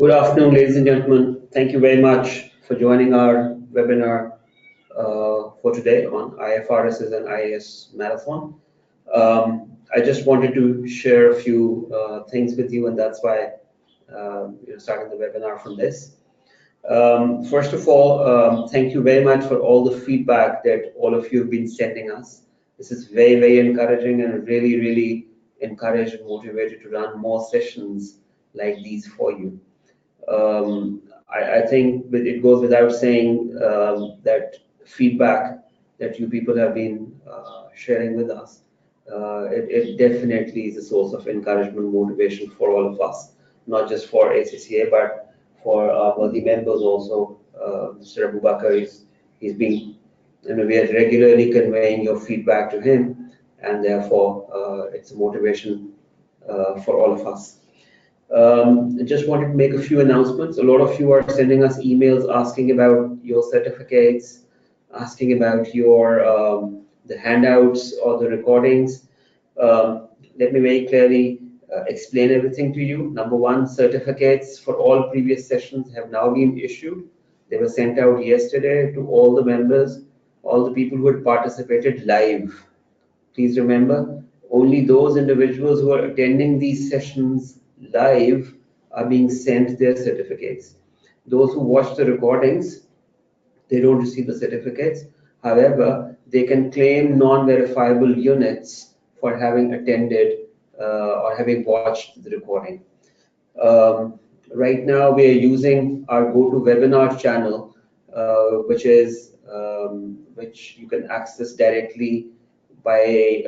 Good afternoon, ladies and gentlemen. Thank you very much for joining our webinar for today on IFRS and IAS Marathon. I just wanted to share a few things with you, and that's why starting the webinar from this. First of all, thank you very much for all the feedback that all of you have been sending us. This is very, very encouraging and really, really encouraged and motivated to run more sessions like these for you. I think it goes without saying that feedback that you people have been sharing with us, it definitely is a source of encouragement, motivation for all of us, not just for ACCA, but for our the members also. Mr. Abu Bakr, he's been, we are regularly conveying your feedback to him, and therefore it's a motivation for all of us. I just wanted to make a few announcements. A lot of you are sending us emails asking about your certificates, asking about your the handouts or the recordings. Let me very clearly explain everything to you. Number one, certificates for all previous sessions have now been issued. They were sent out yesterday to all the members, all the people who had participated live. Please remember, only those individuals who are attending these sessions live are being sent their certificates. Those who watch the recordings, they don't receive the certificates. However, they can claim non-verifiable units for having attended or having watched the recording. Right now, we are using our GoToWebinar channel, which you can access directly by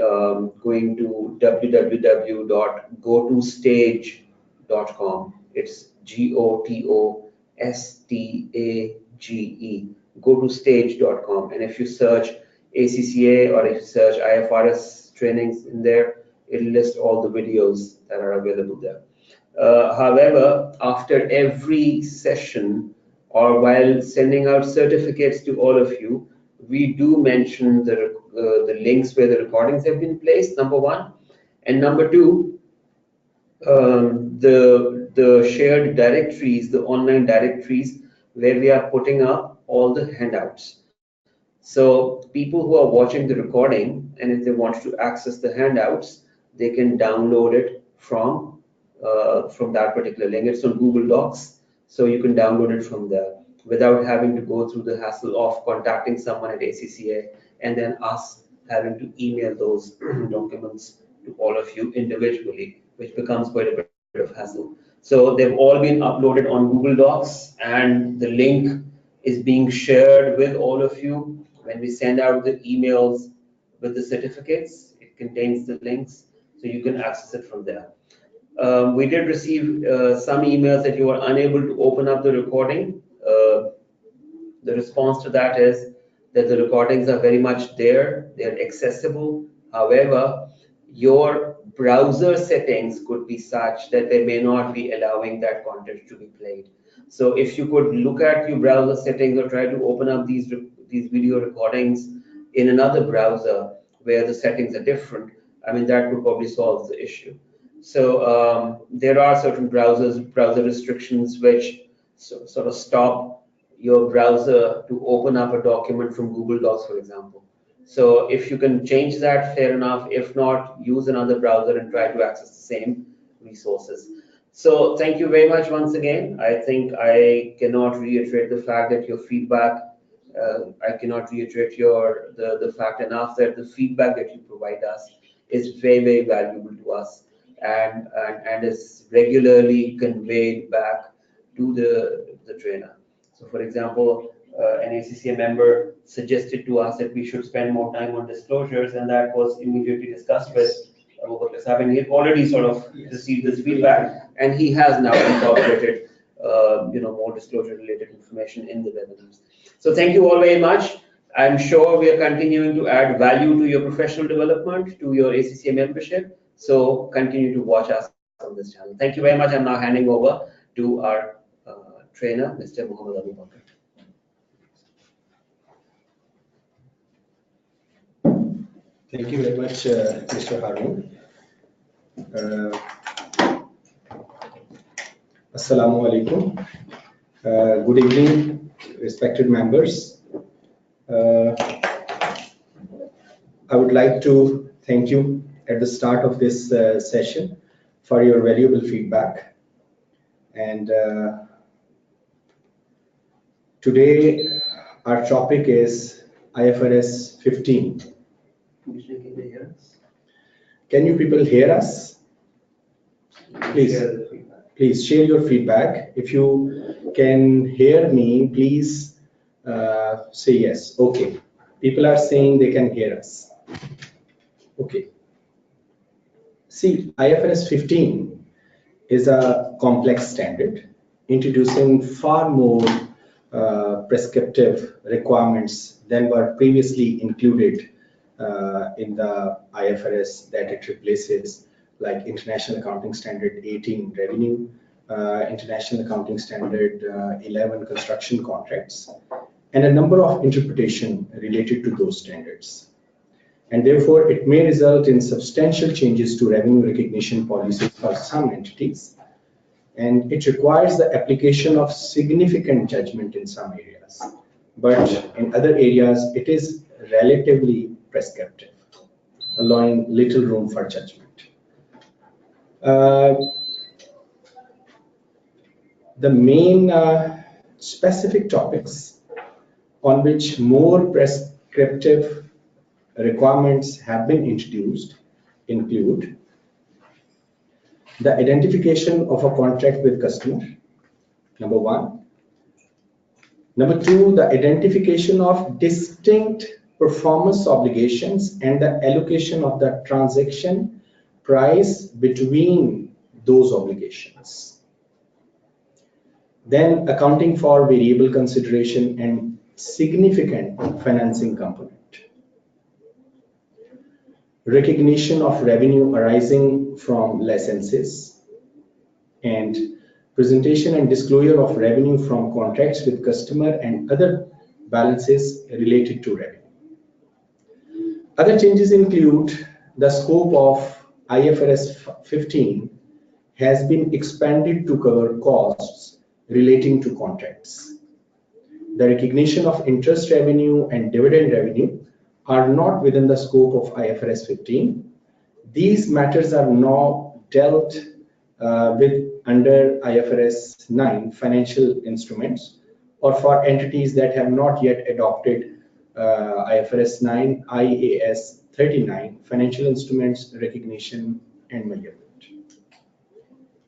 going to www.gotostage.com. It's GOTOSTAGE, gotostage.com. And if you search ACCA or if you search IFRS trainings in there, it'll list all the videos that are available there. However, after every session or while sending out certificates to all of you, we do mention the links where the recordings have been placed, number one. And number two, the shared directories, the online directories where we are putting up all the handouts. So people who are watching the recording, and if they want to access the handouts, they can download it from that particular link. It's on Google Docs, so you can download it from there without having to go through the hassle of contacting someone at ACCA and then us having to email those documents to all of you individually, which becomes quite a bit of hassle. So they've all been uploaded on Google Docs, and the link is being shared with all of you. When we send out the emails with the certificates, it contains the links, so you can access it from there. We did receive some emails that you were unable to open up the recording. The response to that is that the recordings are very much there, they're accessible. However, your browser settings could be such that they may not be allowing that content to be played. So if you could look at your browser settings or try to open up these video recordings in another browser where the settings are different, I mean, that would probably solve the issue. So there are certain browser restrictions which sort of stop your browser to open up a document from Google Docs, for example. So if you can change that, fair enough. If not, use another browser and try to access the same resources. So thank you very much once again. I think I cannot reiterate the fact that your feedback, I cannot reiterate the fact enough that the feedback that you provide us is very, very valuable to us and is regularly conveyed back to the trainer. So for example, an ACCA member suggested to us that we should spend more time on disclosures, and that was immediately discussed with Abu Bakr Sahib, and he had already sort of received this feedback, and he has now incorporated more disclosure related information in the webinars. So thank you all very much. I'm sure we are continuing to add value to your professional development, to your ACCA membership. So continue to watch us on this channel. Thank you very much. I'm now handing over to our trainer, Mr. Muhammad Abu Bakr. Thank you very much, Mr. Harun. Assalamu alaikum. Good evening, respected members. I would like to thank you at the start of this session for your valuable feedback. And today our topic is IFRS 15. Can you people hear us? Please share your feedback. If you can hear me, please say yes. Okay. People are saying they can hear us. Okay. See, IFRS 15 is a complex standard introducing far more prescriptive requirements than were previously included in the IFRS that it replaces, like International Accounting Standard 18 revenue, International Accounting Standard 11 construction contracts, and a number of interpretation related to those standards. And therefore, it may result in substantial changes to revenue recognition policies for some entities, and it requires the application of significant judgment in some areas. But in other areas, it is relatively prescriptive, allowing little room for judgment. The main specific topics on which more prescriptive requirements have been introduced include the identification of a contract with customer, number one. Number two, the identification of distinct performance obligations and the allocation of the transaction price between those obligations. Then accounting for variable consideration and significant financing component. Recognition of revenue arising from licenses, and presentation and disclosure of revenue from contracts with customer and other balances related to revenue. Other changes include the scope of IFRS 15 has been expanded to cover costs relating to contracts. The recognition of interest revenue and dividend revenue are not within the scope of IFRS 15. These matters are now dealt with under IFRS 9 financial instruments, or for entities that have not yet adopted IFRS 9 IAS 39 financial instruments recognition and measurement.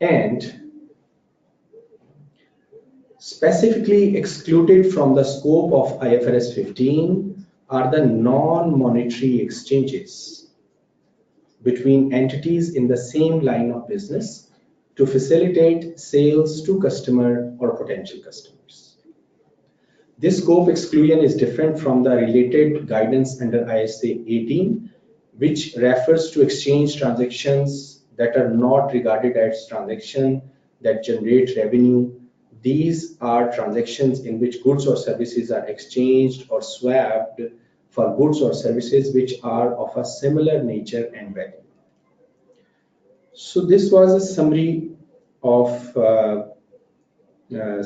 And specifically excluded from the scope of IFRS 15 are the non-monetary exchanges between entities in the same line of business to facilitate sales to customer or potential customers. This scope exclusion is different from the related guidance under ISA 18, which refers to exchange transactions that are not regarded as transactions that generate revenue. These are transactions in which goods or services are exchanged or swapped for goods or services which are of a similar nature and value. So this was a summary of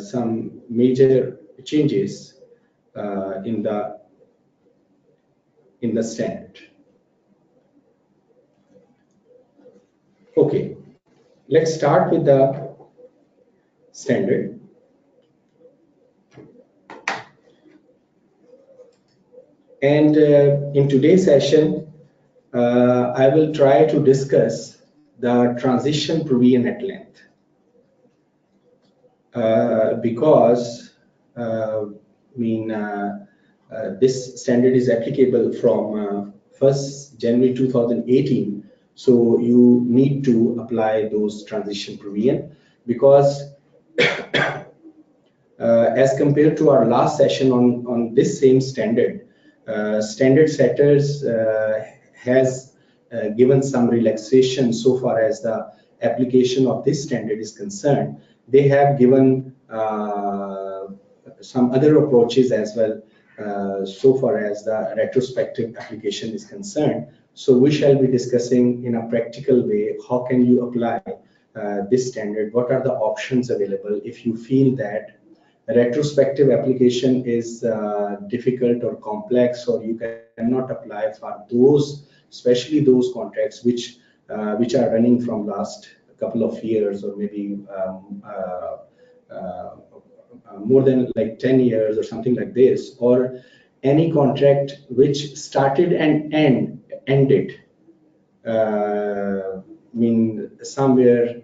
some major changes in the standard. Okay, let's start with the standard. And in today's session, I will try to discuss the transition provision at length. Because this standard is applicable from 1st January 2018, so you need to apply those transition provision, because as compared to our last session on this same standard, standard setters has given some relaxation so far as the application of this standard is concerned. They have given some other approaches as well so far as the retrospective application is concerned. So we shall be discussing in a practical way how can you apply this standard, what are the options available if you feel that retrospective application is difficult or complex, or you cannot apply for those, especially those contracts which are running from last couple of years, or maybe more than like 10 years or something like this, or any contract which started and ended somewhere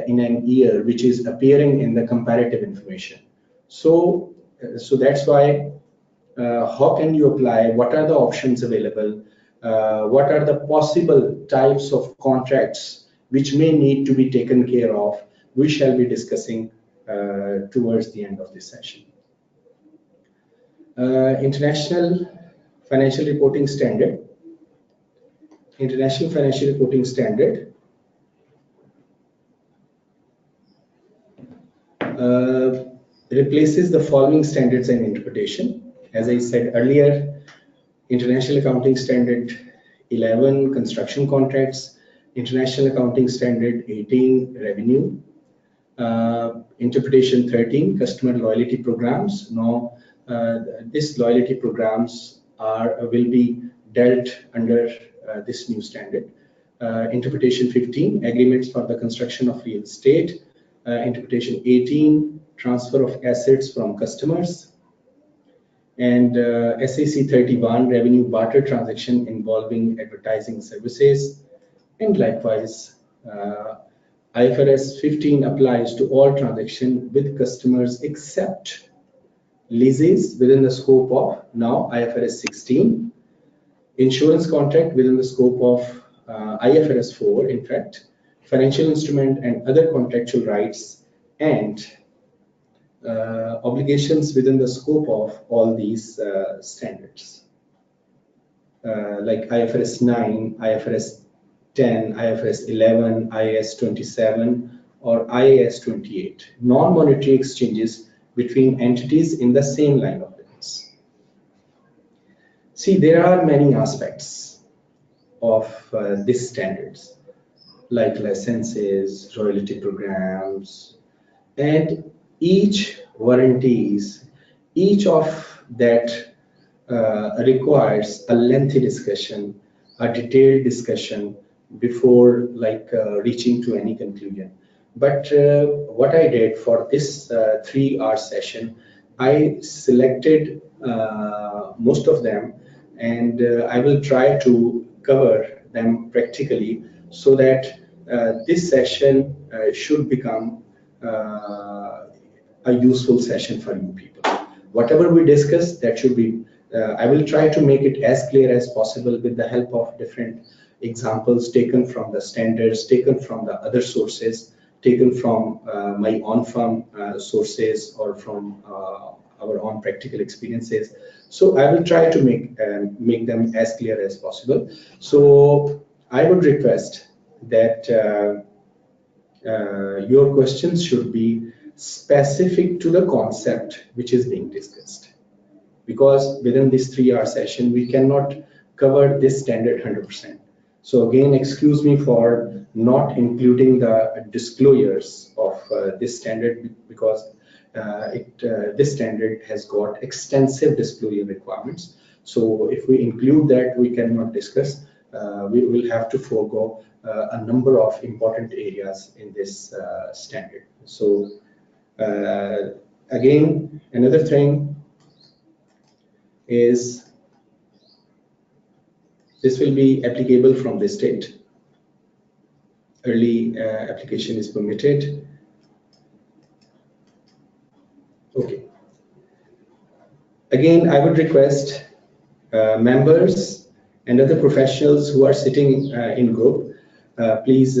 in an year, which is appearing in the comparative information. So that's why how can you apply, what are the options available, what are the possible types of contracts which may need to be taken care of, we shall be discussing towards the end of this session. International Financial Reporting Standard. International Financial Reporting Standard replaces the following standards and interpretation. As I said earlier, International Accounting Standard 11, construction contracts, International Accounting Standard 18, revenue, interpretation 13, customer loyalty programs. Now, these loyalty programs will be dealt under this new standard. Interpretation 15, agreements for the construction of real estate. Interpretation 18, transfer of assets from customers. And SAC 31, revenue barter transaction involving advertising services. And likewise, IFRS 15 applies to all transactions with customers except leases within the scope of now IFRS 16, insurance contract within the scope of IFRS 4, in fact, financial instrument and other contractual rights, and obligations within the scope of all these standards, like IFRS 9, IFRS 10, IFRS 11, IAS 27, or IAS 28, non-monetary exchanges between entities in the same line of business. See, there are many aspects of these standards, like licenses, royalty programs, and each warranties, each of that requires a lengthy discussion, a detailed discussion before reaching to any conclusion. But what I did for this 3-hour session, I selected most of them, and I will try to cover them practically, so that this session should become a useful session for you people. Whatever we discuss, that should be, I will try to make it as clear as possible with the help of different examples taken from the standards, taken from the other sources, taken from my own firm sources, or from our own practical experiences. So I will try to make them as clear as possible. So I would request that your questions should be specific to the concept which is being discussed, because within this 3-hour session we cannot cover this standard 100%. So again, excuse me for not including the disclosures of this standard, because this standard has got extensive disclosure requirements. So if we include that, we cannot discuss. We will have to forego a number of important areas in this standard. So again, another thing is, this will be applicable from this date. Early application is permitted. Okay. Again, I would request members and other professionals who are sitting in group, please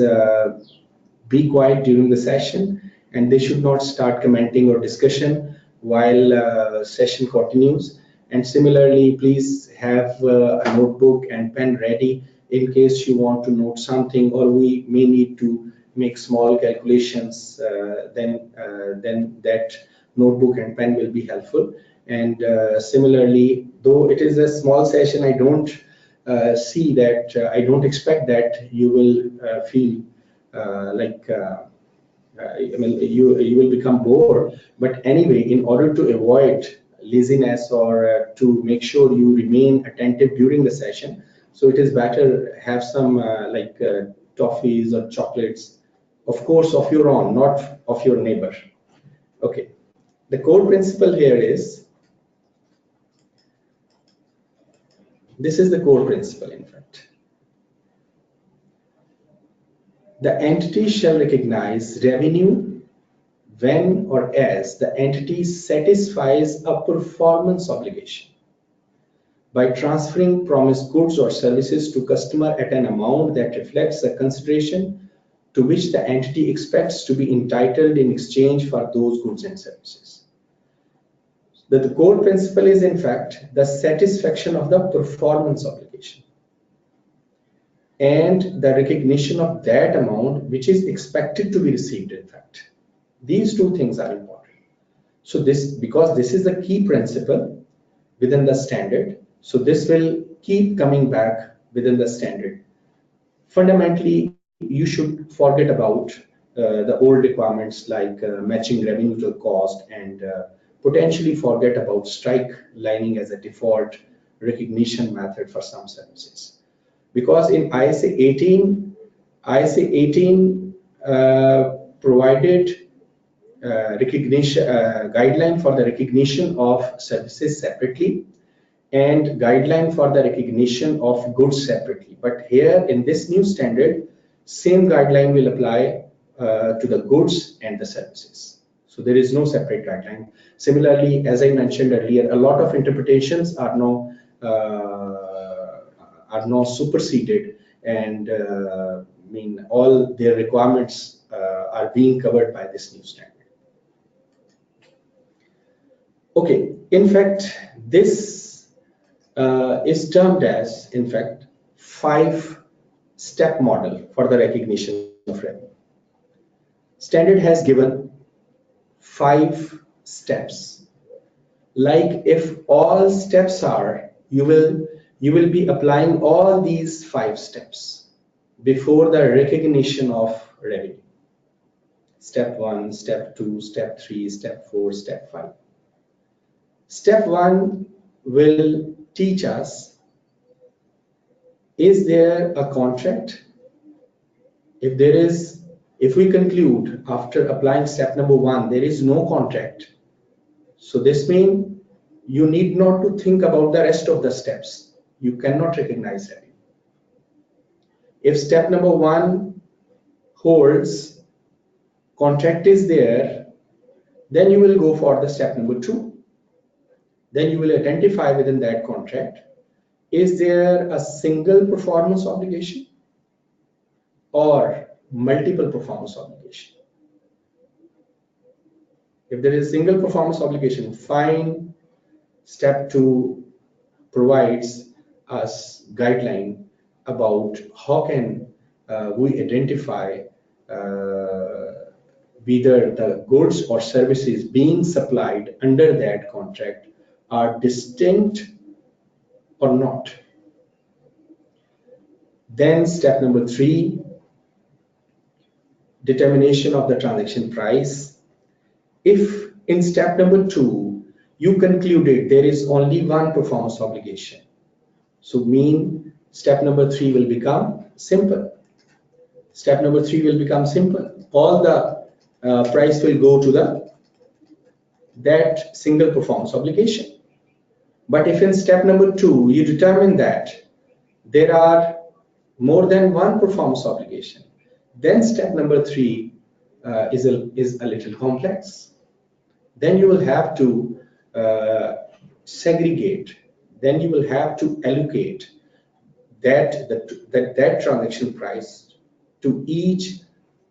be quiet during the session, and they should not start commenting or discussion while session continues. And similarly, please have a notebook and pen ready in case you want to note something, or we may need to make small calculations. Then that notebook and pen will be helpful. And similarly, though it is a small session, I don't see that I don't expect that you will feel I mean, you will become bored. But anyway, in order to avoid laziness or to make sure you remain attentive during the session, so it is better have some toffees or chocolates, of course, of your own, not of your neighbor. Okay. The core principle here is, this is the core principle, in fact. The entity shall recognize revenue when or as the entity satisfies a performance obligation by transferring promised goods or services to customer at an amount that reflects the consideration to which the entity expects to be entitled in exchange for those goods and services. The core principle is, in fact, the satisfaction of the performance obligation and the recognition of that amount which is expected to be received, in fact. These two things are important. So because this is the key principle within the standard, so this will keep coming back within the standard. Fundamentally, you should forget about the old requirements like matching revenue to the cost, and potentially forget about strike lining as a default recognition method for some services. Because in ISA 18 provided recognition guideline for the recognition of services separately and guideline for the recognition of goods separately. But here in this new standard, same guideline will apply to the goods and the services. So there is no separate guideline. Similarly, as I mentioned earlier, a lot of interpretations are now superseded, and all their requirements are being covered by this new standard. Okay, in fact, this is termed as, in fact, 5-step model for the recognition of revenue. Standard has given 5 steps. Like if all steps are, you will be applying all these 5 steps before the recognition of revenue. Step 1, step 2, step 3, step 4, step 5. Step 1 will teach us, is there a contract? If we conclude after applying step number 1, there is no contract, so this means you need not to think about the rest of the steps. You cannot recognize revenue. If step number 1 holds, contract is there, then you will go for the step number 2. Then you will identify within that contract, is there a single performance obligation or multiple performance obligation? If there is a single performance obligation, fine. Step 2 provides us guideline about how can we identify whether the goods or services being supplied under that contract are distinct or not. Then step number 3, determination of the transaction price. If in step number 2 you concluded there is only one performance obligation, so mean step number 3 will become simple. Step number 3 will become simple. All the price will go to that single performance obligation. But if in step number 2 you determine that there are more than one performance obligation, then step number 3 is a little complex. Then you will have to segregate. Then you will have to allocate that transaction price to each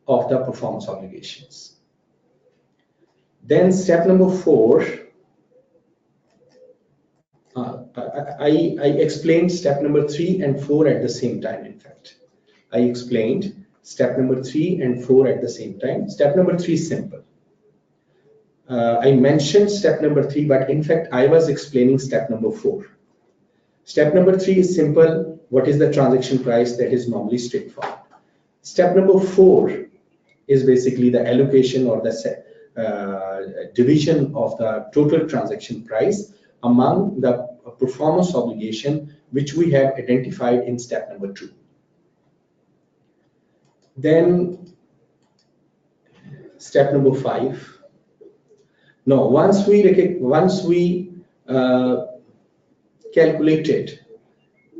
of the performance obligations. Then step number 4, I explained step number 3 and 4 at the same time. In fact, I explained step number 3 and 4 at the same time. Step number 3 is simple. I mentioned step number 3, but in fact I was explaining step number 4. Step number 3 is simple. What is the transaction price? That is normally straightforward. Step number 4 is basically the allocation or the division of the total transaction price among the performance obligation which we have identified in step number 2. Then step number 5. Now, once we calculated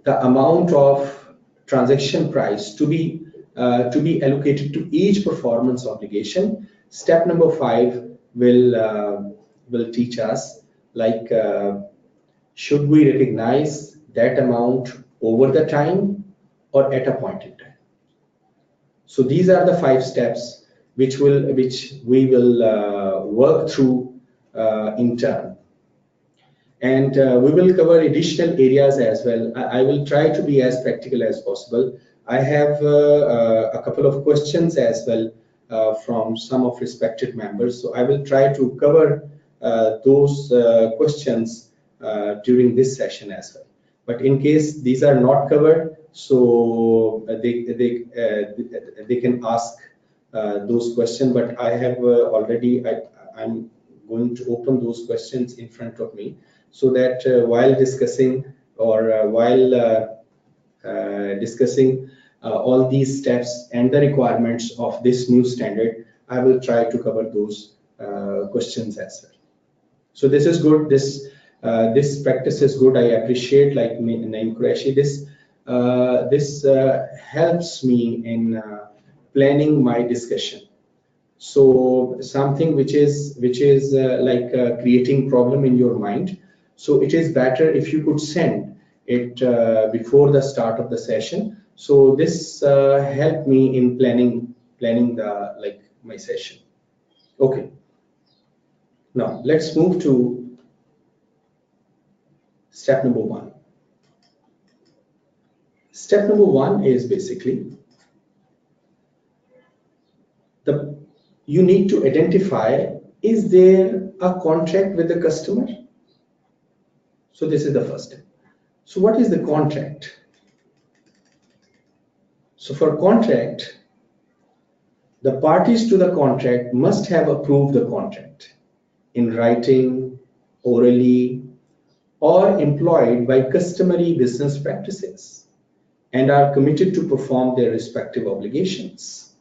the amount of transaction price to be allocated to each performance obligation, step number 5 will teach us like should we recognize that amount over the time or at a point in time. So these are the 5 steps which we will work through in turn. And we will cover additional areas as well. I will try to be as practical as possible. I have a couple of questions as well from some of respected members. So I will try to cover those questions during this session as well. But in case these are not covered, so they can ask those questions. But I have already, I'm going to open those questions in front of me, so that while discussing or discussing all these steps and the requirements of this new standard, I will try to cover those questions as well. So this is good. This practice is good. I appreciate, like Naeem Qureshi, this helps me in planning my discussion. So something which is like creating problem in your mind. So it is better if you could send it before the start of the session. So this helped me in planning the my session. Okay. Now let's move to step number 1. Step number 1 is basically you need to identify, is there a contract with the customer? So this is the first step. So what is the contract? So for contract, the parties to the contract must have approved the contract in writing, orally, or employed by customary business practices and are committed to perform their respective obligations.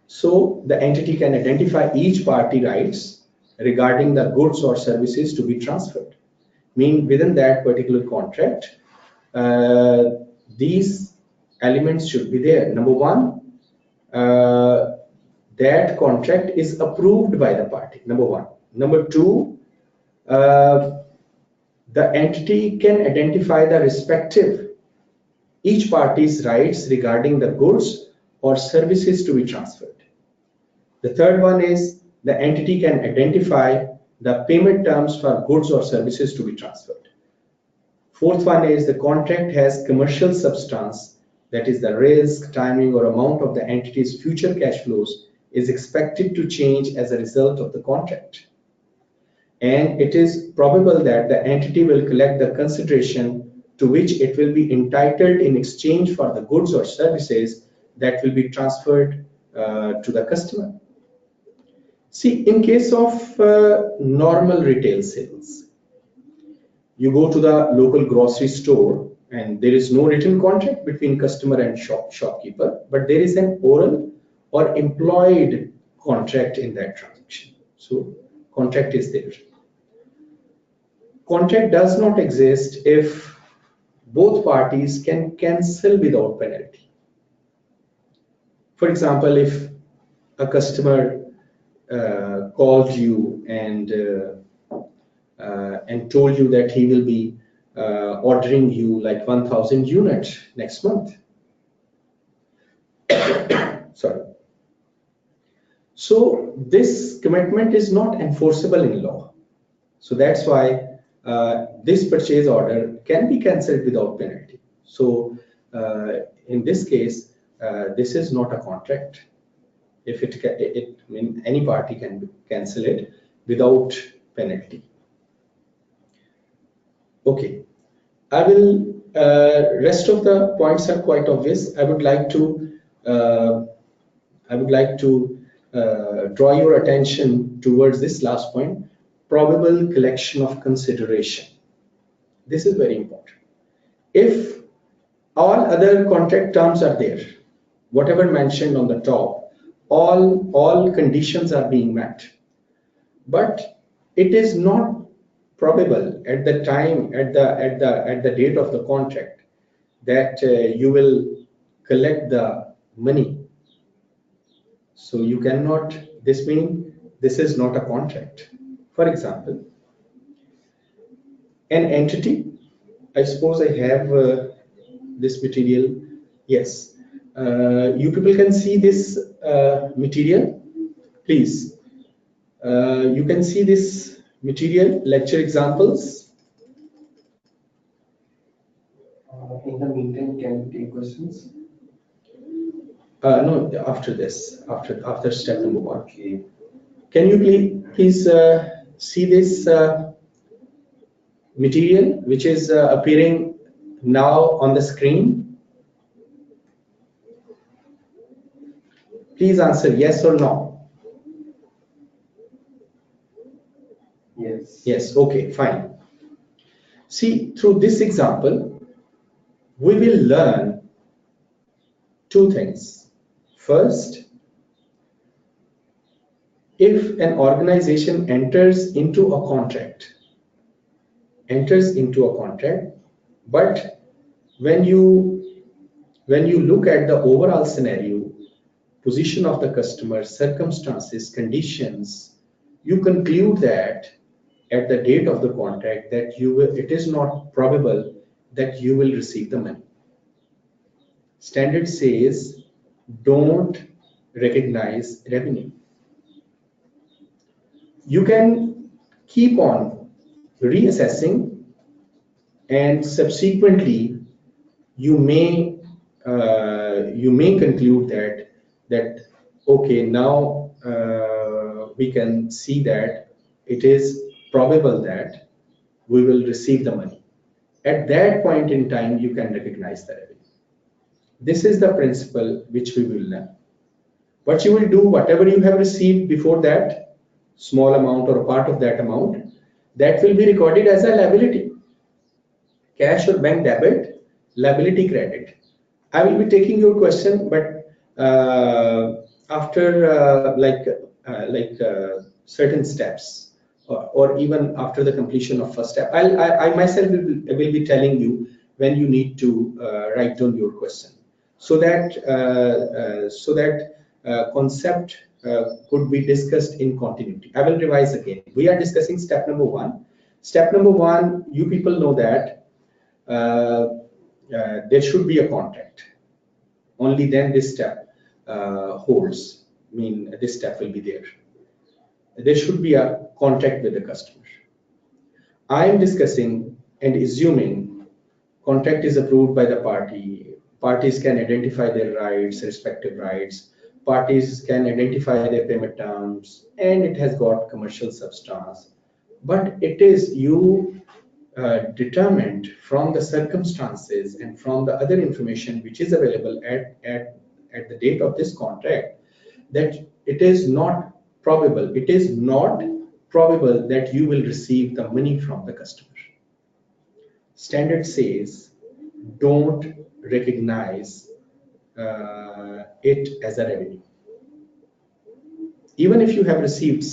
So the entity can identify each party rights regarding the goods or services to be transferred. Mean within that particular contract, these elements should be there. Number 1, that contract is approved by the party. Number 1. Number 2, the entity can identify the respective each party's rights regarding the goods or services to be transferred. The third one is the entity can identify the payment terms for goods or services to be transferred. Fourth one is the contract has commercial substance, that is the risk, timing, or amount of the entity's future cash flows is expected to change as a result of the contract. And it is probable that the entity will collect the consideration to which it will be entitled in exchange for the goods or services that will be transferred to the customer. See, in case of normal retail sales, you go to the local grocery store and there is no written contract between customer and shopkeeper, but there is an oral or employed contract in that transaction. So contract is there. Contract does not exist if both parties can cancel without penalty. For example, if a customer called you and told you that he will be ordering you like 1,000 units next month. Sorry. So this commitment is not enforceable in law. So that's why this purchase order can be cancelled without penalty. So in this case, this is not a contract. If I mean, any party can cancel it without penalty. Okay, I will, rest of the points are quite obvious. Uh, I would like to draw your attention towards this last point, probable collection of consideration. This is very important. If all other contract terms are there, whatever mentioned on the top, all conditions are being met, but it is not probable at the time, at the date of the contract, that you will collect the money. So you cannot, this means this is not a contract. For example, an entity, I suppose I have this material. Yes, you people can see this material, please. You can see this material, lecture examples. In the meantime, can we take questions? No, after this, after step number 1. Okay. Can you please see this material which is appearing now on the screen? Please answer yes or no. Yes. Yes, okay, fine. See, through this example, we will learn two things. First, if an organization enters into a contract, but when you look at the overall scenario, position of the customer, circumstances, conditions, you conclude that at the date of the contract that it is not probable that you will receive the money. Standard says don't recognize revenue. You can keep on reassessing, and subsequently you may conclude that okay, now we can see that it is probable that we will receive the money. At that point in time, you can recognize the revenue. This is the principle which we will learn. What you will do, whatever you have received before that, small amount or a part of that amount, that will be recorded as a liability. Cash or bank debit, liability credit. I will be taking your question, but after certain steps, or even after the completion of first step, I myself will be telling you when you need to write down your question, so that concept could be discussed in continuity. I will revise again. We are discussing step number 1. Step number 1, you people know that there should be a contract. Only then this step holds. I mean, this step will be there. There should be a contract with the customer. I am discussing and assuming contract is approved by the party. Parties can identify their rights, respective rights. Parties can identify their payment terms, and it has got commercial substance. But it is you determined from the circumstances and from the other information which is available at the date of this contract, that it is not probable that you will receive the money from the customer. Standard says don't recognize it as a revenue. Even if you have received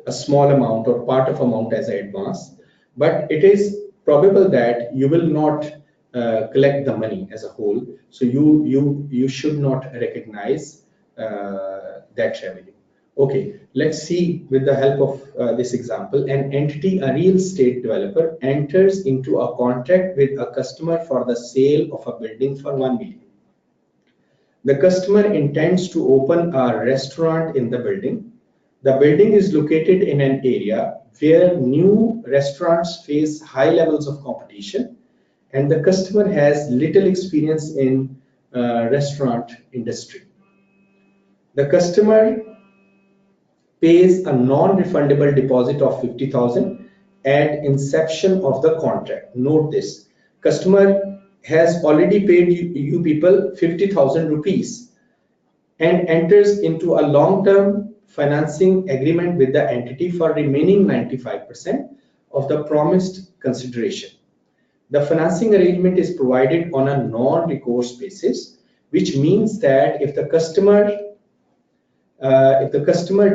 a small amount or part of amount as an advance, but it is probable that you will not collect the money as a whole, so you should not recognize that revenue. Okay, let's see with the help of this example. An entity, a real estate developer, enters into a contract with a customer for the sale of a building for 1 million. The customer intends to open a restaurant in the building. The building is located in an area where new restaurants face high levels of competition, and the customer has little experience in restaurant industry. The customer pays a non-refundable deposit of 50,000 at inception of the contract. Note this, customer has already paid you people 50,000 rupees and enters into a long-term financing agreement with the entity for remaining 95% of the promised consideration. The financing arrangement is provided on a non-recourse basis, which means that if the customer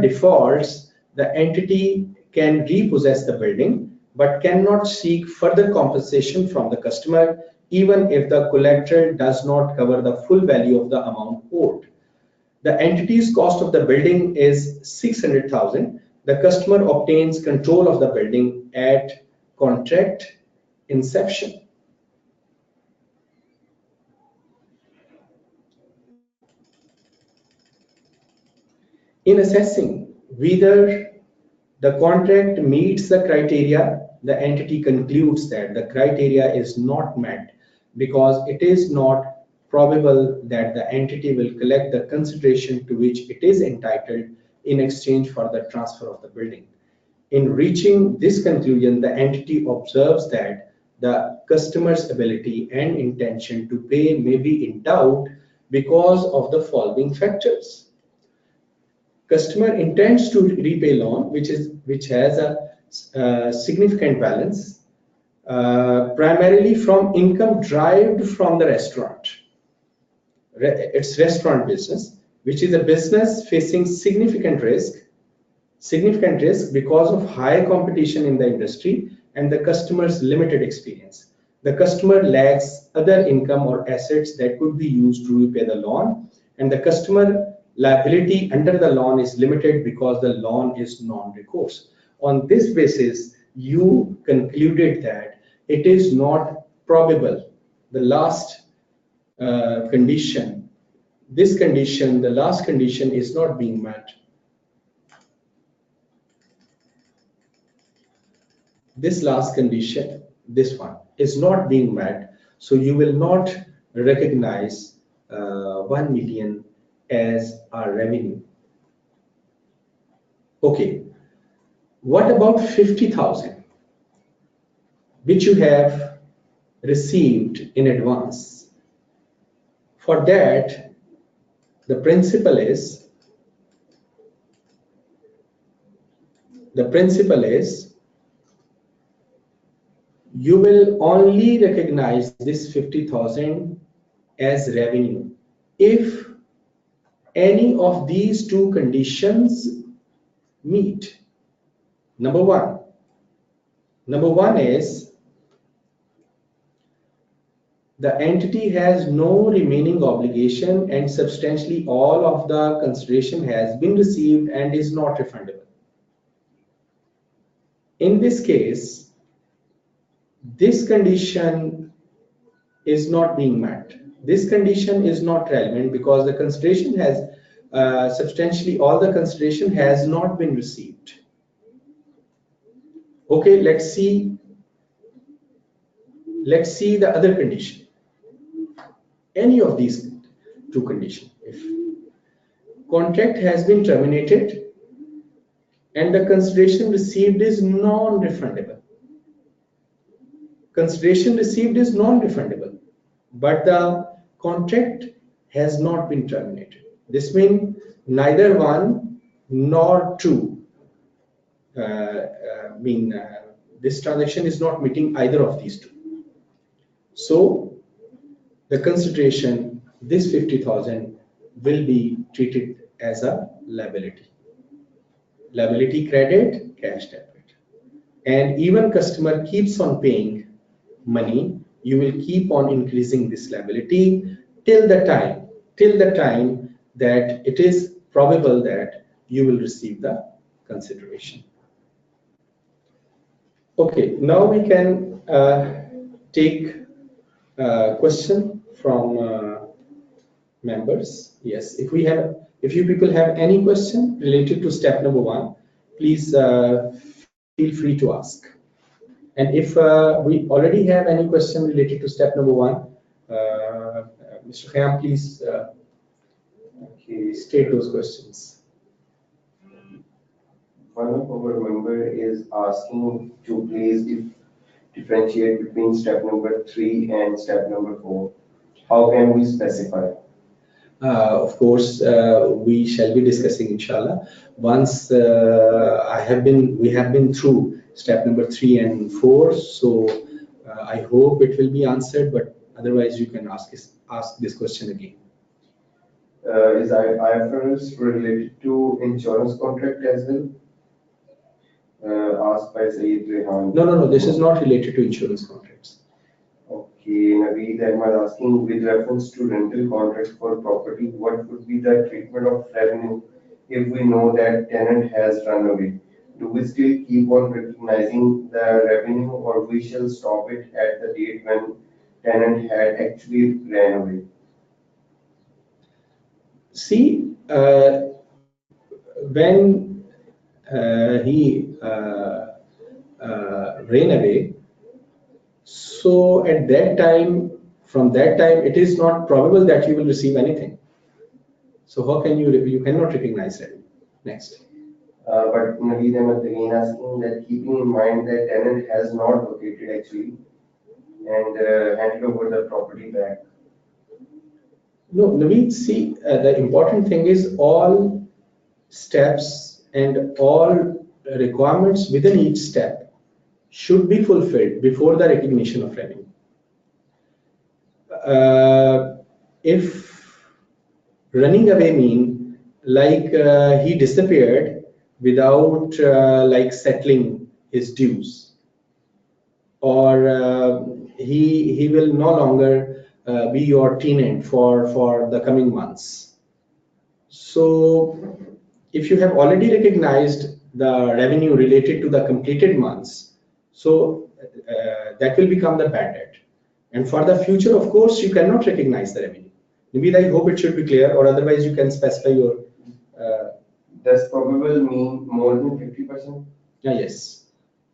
defaults, the entity can repossess the building but cannot seek further compensation from the customer even if the collateral does not cover the full value of the amount owed. The entity's cost of the building is 600,000. The customer obtains control of the building at contract inception. In assessing whether the contract meets the criteria, the entity concludes that the criteria is not met because it is not probable that the entity will collect the consideration to which it is entitled in exchange for the transfer of the building. In reaching this conclusion, the entity observes that the customer's ability and intention to pay may be in doubt because of the following factors. Customer intends to repay loan, which has a significant balance, primarily from income derived from the restaurant. It's restaurant business, which is a business facing significant risk because of high competition in the industry and the customer's limited experience. The customer lacks other income or assets that could be used to repay the loan, and the customer liability under the loan is limited because the loan is non-recourse. On this basis, you concluded that it is not probable. The last condition, the last condition is not being met. This last condition, this one, is not being met. So you will not recognize 1 million as our revenue. Okay, what about 50,000 which you have received in advance? For that, the principle is you will only recognize this 50,000 as revenue if any of these two conditions meet. Number one is the entity has no remaining obligation and substantially all of the consideration has been received and is not refundable. In this case, this condition is not being met. This condition is not relevant because the consideration has substantially all the consideration has not been received. Okay, let's see the other condition. Any of these two conditions. If contract has been terminated and the consideration received is non-refundable. Consideration received is non-refundable, but the contract has not been terminated. This means neither one nor two this transaction is not meeting either of these two. So the consideration, this 50,000, will be treated as a liability. Liability credit, cash debit. And even customer keeps on paying money, you will keep on increasing this liability till the time that it is probable that you will receive the consideration. Okay, now we can take a question from members. Yes, if you people have any question related to step number 1, please feel free to ask. And if we already have any question related to step number 1, Mr. Khayyam, please state those questions. One of our member is asking to please differentiate between step number 3 and step number 4. How can we specify? Of course, we shall be discussing inshallah once we have been through step number 3 and 4. So I hope it will be answered, but otherwise you can ask this question again. Is IFRS related to insurance contract as well? Asked by Saeed Rehan. No. This is not related to insurance contracts. Okay, Naveed Ahmad asking with reference to rental contract for property, what would be the treatment of revenue if we know that tenant has run away? Do we still keep on recognizing the revenue, or we shall stop it at the date when tenant had actually ran away? See, when he ran away, so at that time, from that time, it is not probable that you will receive anything. So how can you cannot recognize revenue? Next. But Naveed Ahmad again asking that keeping in mind that tenant has not located actually and handed over the property back. No, Naveed, see, the important thing is all steps and all requirements within each step should be fulfilled before the recognition of revenue. If running away mean like he disappeared without like settling his dues, or he will no longer be your tenant for the coming months. So if you have already recognized the revenue related to the completed months, so that will become the bad debt. And for the future, of course, you cannot recognize the revenue. Maybe I hope it should be clear, or otherwise you can specify your. Does probable mean more than 50%? Yes,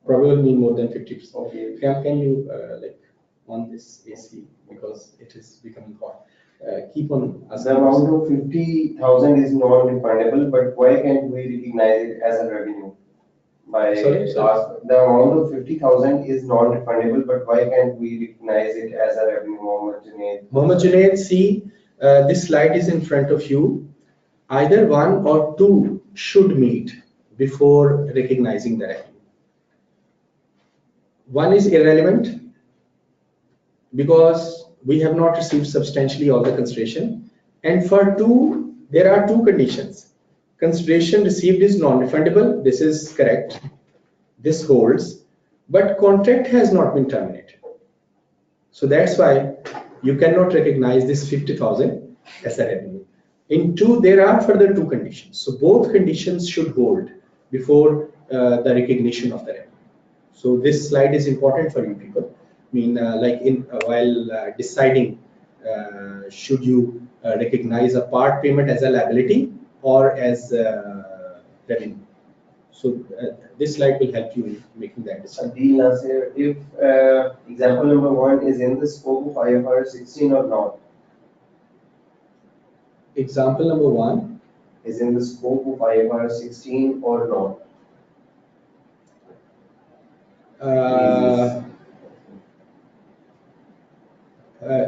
probable mean more than 50%. Okay. Can you like on this AC because it is becoming hot? Keep on asking. The amount of 50,000 is non-refundable, but why can't we recognize it as a revenue? Sorry? The amount of 50,000 is non-refundable, but why can't we recognize it as a revenue, Mohammed Junaid? Mohammed Junaid, see, this slide is in front of you. Either one or two should meet before recognizing the revenue. One is irrelevant because we have not received substantially all the consideration. And for two, there are two conditions. Consideration received is non-refundable. This is correct. This holds. But contract has not been terminated. So that's why you cannot recognize this 50,000 as a revenue. In two, there are further two conditions. So both conditions should hold before the recognition of the revenue. So this slide is important for you people. I mean, like in while deciding should you recognize a part payment as a liability or as revenue. So this slide will help you in making that decision. Adil Nasir, if example number 1 is in the scope of IFRS 16 or not? Example number 1 is in the scope of IFRS 16 or not?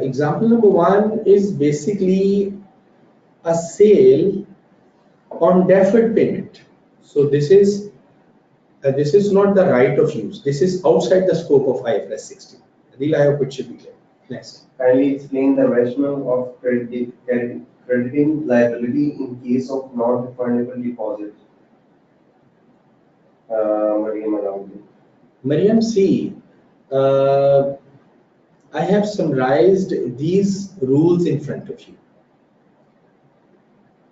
Example number 1 is basically a sale on deferred payment. So this is not the right of use. This is outside the scope of IFRS 16. Adil, I hope it should be clear. Next. Kindly explain the rationale of crediting liability in case of non-refundable deposit. Mariam Alaudi. Mariam, see, I have summarized these rules in front of you.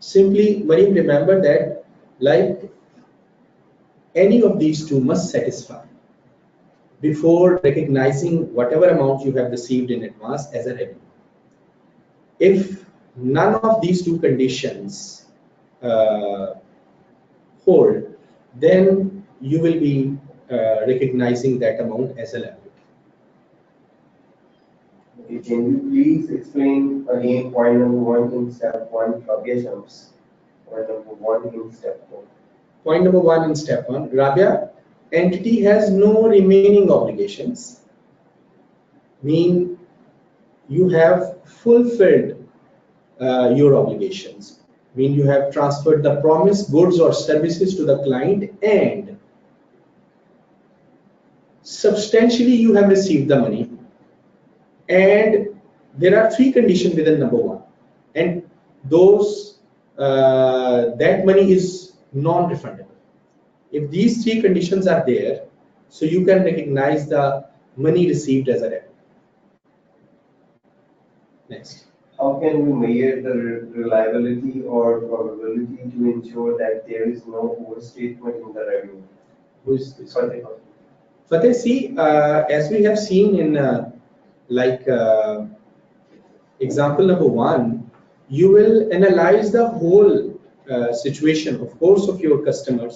Simply, Mariam, remember that like any of these two must satisfy before recognizing whatever amount you have received in advance as a revenue. If none of these two conditions hold, then you will be recognizing that amount as a liability. Okay, can you please explain again point number 1 in step 1 of the assumptions? Point number 1 in step 4. point number 1 in step 1, Rabia, entity has no remaining obligations, mean you have fulfilled your obligations, mean you have transferred the promised goods or services to the client and substantially you have received the money, and there are 3 conditions within number 1, and those that money is non-refundable. If these 3 conditions are there, so you can recognize the money received as a revenue. Next. How can we measure the reliability or probability to ensure that there is no overstatement in the revenue? Who is this? Fateh. Fateh, see, as we have seen in example number 1, you will analyze the whole situation, of course, of your customer,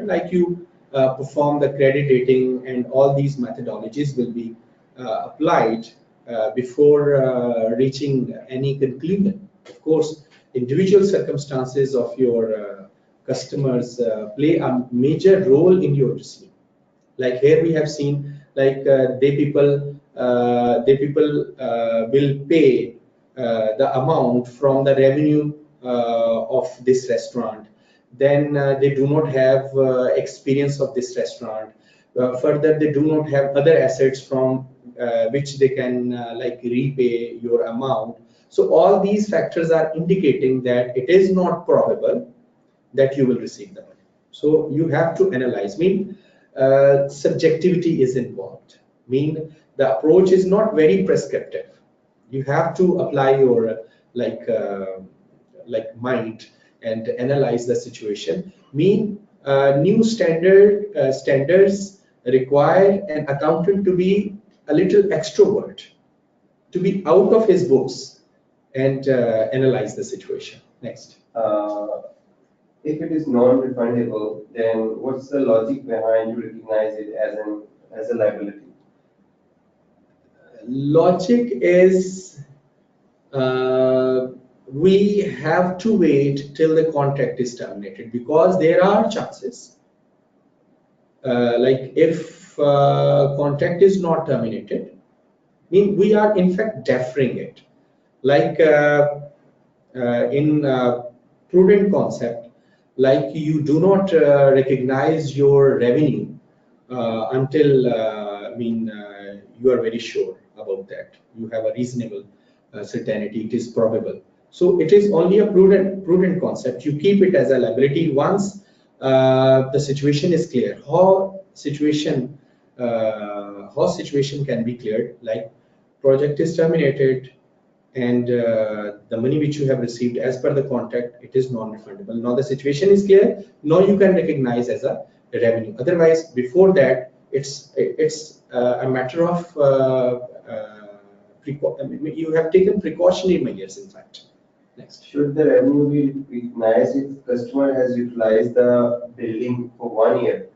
like you perform the credit rating, and all these methodologies will be applied before reaching any conclusion. Of course, individual circumstances of your customers play a major role in your decision. Like here we have seen, like they people will pay the amount from the revenue of this restaurant, then they do not have experience of this restaurant. Further, they do not have other assets from which they can like repay your amount. So all these factors are indicating that it is not probable that you will receive the money. So you have to analyze, mean subjectivity is involved, mean the approach is not very prescriptive. You have to apply your mind and analyze the situation, mean new standards require an accountant to be a little extrovert, to be out of his books and analyze the situation. Next. If it is non-refundable, then what's the logic behind you recognize it as a liability? Logic is we have to wait till the contract is terminated, because there are chances like if contract is not terminated, mean we are in fact deferring it, like in prudent concept, like you do not recognize your revenue until you are very sure about that, you have a reasonable certainty, it is probable. So it is only a prudent concept. You keep it as a liability once the situation is clear. How situation can be cleared? Like project is terminated, and the money which you have received as per the contract, it is non-refundable. Now the situation is clear. Now you can recognize as a revenue. Otherwise, before that, it's a matter of you have taken precautionary measures. In fact. Next. Should the revenue be recognized if customer has utilized the building for 1 year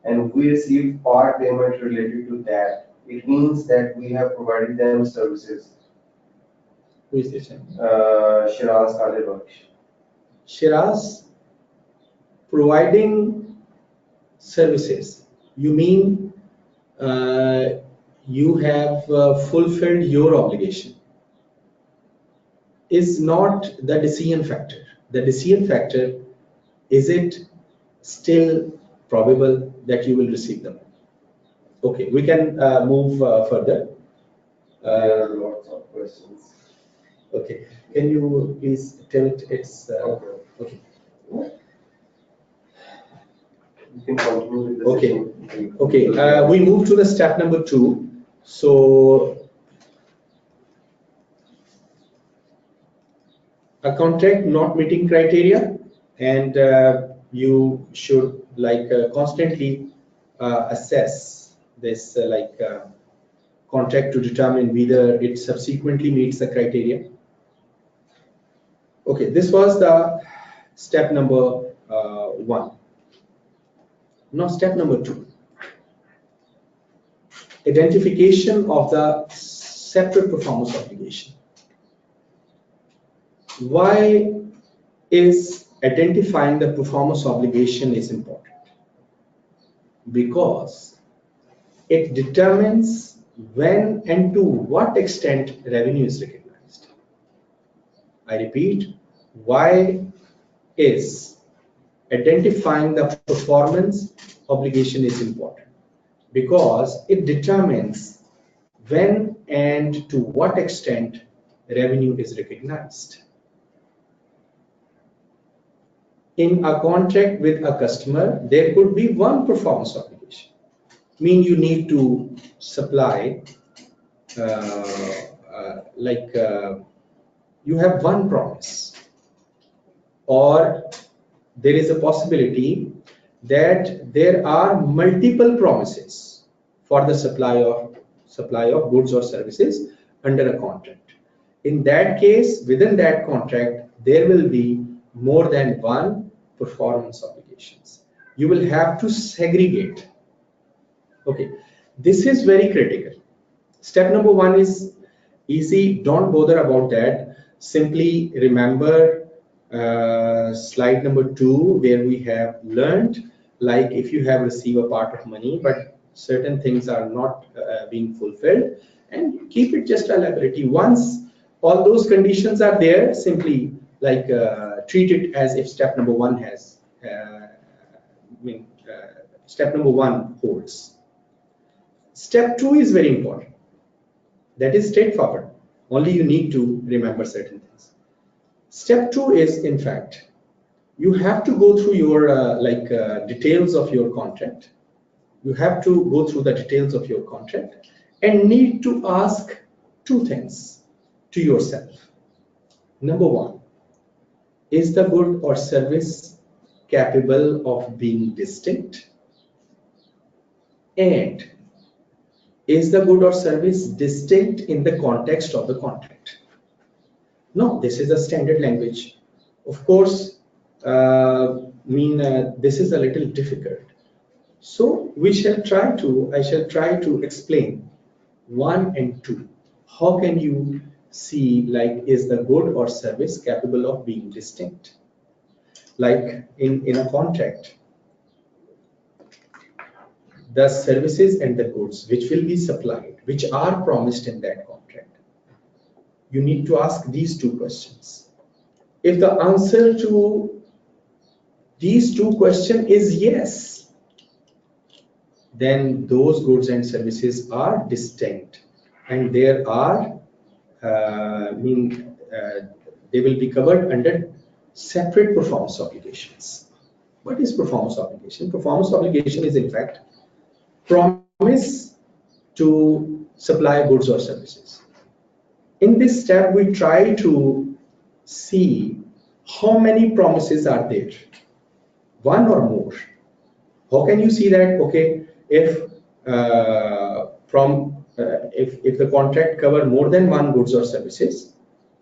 and we receive part payment related to that? It means that we have provided them services. Who is this? Shiraz Kalibaksh. Shiraz, providing services. You mean you have fulfilled your obligation. Is not the decision factor. The decision factor, is it still probable that you will receive them? Okay, we can move further. There are lots of questions. Okay, can you please tell it? It's okay. You can continue with the Okay. session. Okay, we move to the step number 2. So a contract not meeting criteria, and you should constantly assess this contract to determine whether it subsequently meets the criteria. Okay, this was the step number 1. Now step number 2, identification of the separate performance obligation. Why is identifying the performance obligation is important because it determines when and to what extent revenue is recognized. I repeat, why is identifying the performance obligation is important? Because it determines when and to what extent revenue is recognized. In a contract with a customer, there could be one performance obligation. Mean you need to supply, you have one promise, or there is a possibility that there are multiple promises for the supply of goods or services under a contract. In that case, within that contract, there will be more than one performance obligations. You will have to segregate. Okay, this is very critical. Step number one is easy. Don't bother about that. Simply remember slide number 2, where we have learned, like if you have received a part of money, but certain things are not being fulfilled, and keep it just a liability. Once all those conditions are there, simply like treat it as if step number 1 has, step number 1 holds. Step 2 is very important. That is straightforward. Only you need to remember certain things. Step 2 is, in fact, you have to go through your details of your contract. You have to go through the details of your contract and need to ask 2 things to yourself. Number 1, is the good or service capable of being distinct? And is the good or service distinct in the context of the contract? No, this is a standard language. Of course, this is a little difficult. So I shall try to explain 1 and 2. How can you see, like, is the good or service capable of being distinct? Like in a contract, the services and the goods which will be supplied, which are promised in that contract, you need to ask these 2 questions. If the answer to these 2 questions is yes, then those goods and services are distinct, and there are they will be covered under separate performance obligations. What is performance obligation? Performance obligation is, in fact, promise to supply goods or services. In this step, we try to see how many promises are there, 1 or more. How can you see that? Okay, if the contract cover more than 1 goods or services,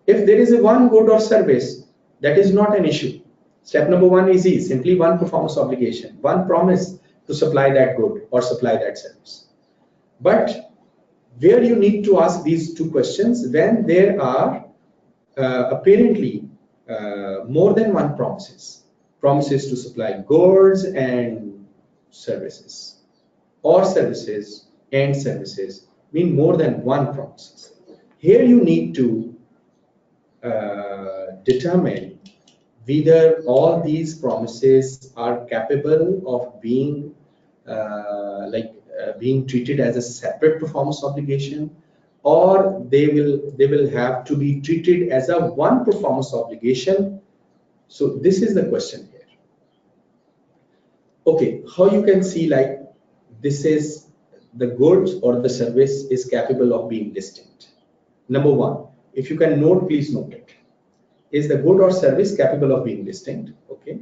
if there is a 1 good or service, that is not an issue. Step number 1 is easy, simply 1 performance obligation, 1 promise to supply that good or supply that service. But where you need to ask these 2 questions when there are apparently more than 1 promises to supply goods and services, or services and services, mean more than 1 promises. Here you need to determine whether all these promises are capable of being being treated as a separate performance obligation, or they will have to be treated as a 1 performance obligation. So this is the question here. Okay, how you can see, like, this is the goods or the service is capable of being distinct. Number 1, if you can note, please note it. Is the good or service capable of being distinct? Okay,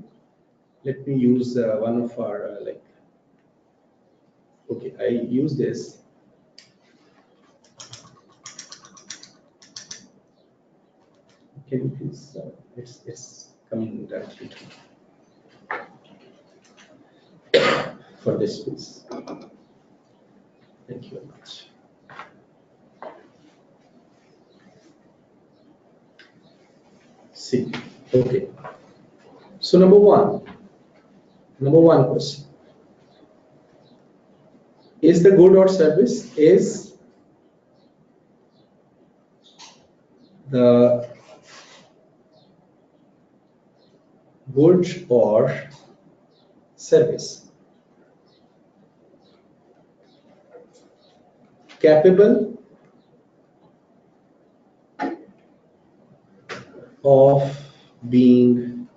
let me use one of our okay, I use this. Can you please? It's coming directly for this, please. Thank you very much. See, okay. So number one question. Is the good or service is the good or service capable of being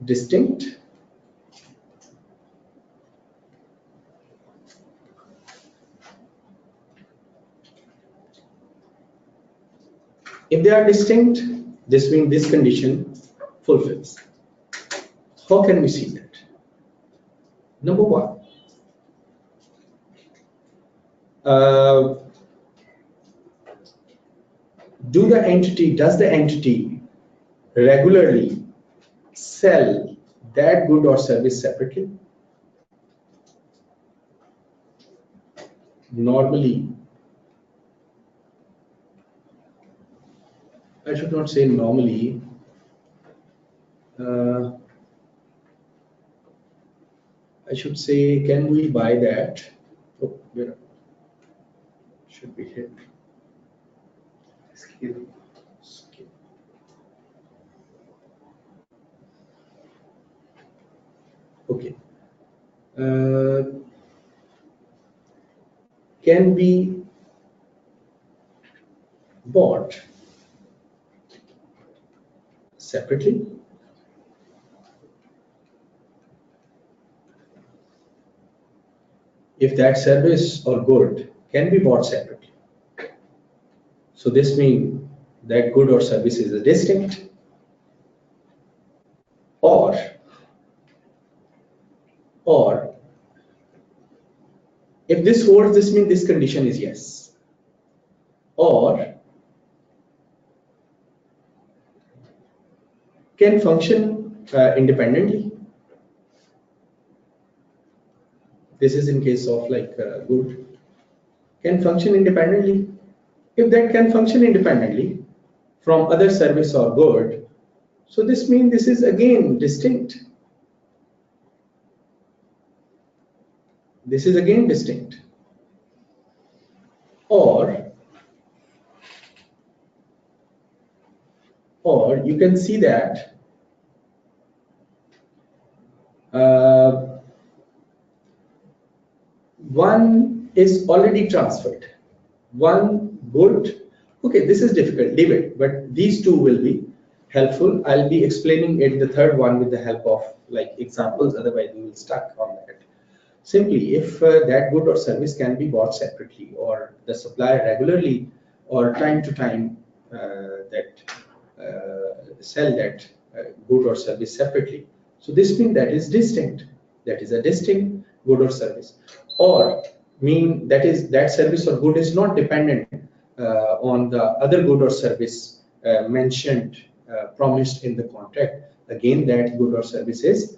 distinct? If they are distinct, this means this condition fulfills. How can we see that? Number one, does the entity regularly sell that good or service separately? Normally, I should not say normally, I should say, can we buy that? Oh, where should be hit? Skip. Skip. Okay. Can be bought separately? If that service or good can be bought separately. So this means that good or service is distinct, or if this holds, this means this condition is yes, or can function independently. This is in case of like good, can function independently. If that can function independently from other service or good, so this means this is again distinct. This is again distinct. Or you can see that one is already transferred. One good, okay, this is difficult, leave it, but these two will be helpful. I'll be explaining it, the third one, with the help of like examples, otherwise we will stuck on that. Simply, if that good or service can be bought separately, or the supplier regularly or time to time sell that good or service separately, so this means that is distinct. That is a distinct good or service, or mean that is that service or good is not dependent on the other good or service mentioned, promised in the contract. Again, that good or service is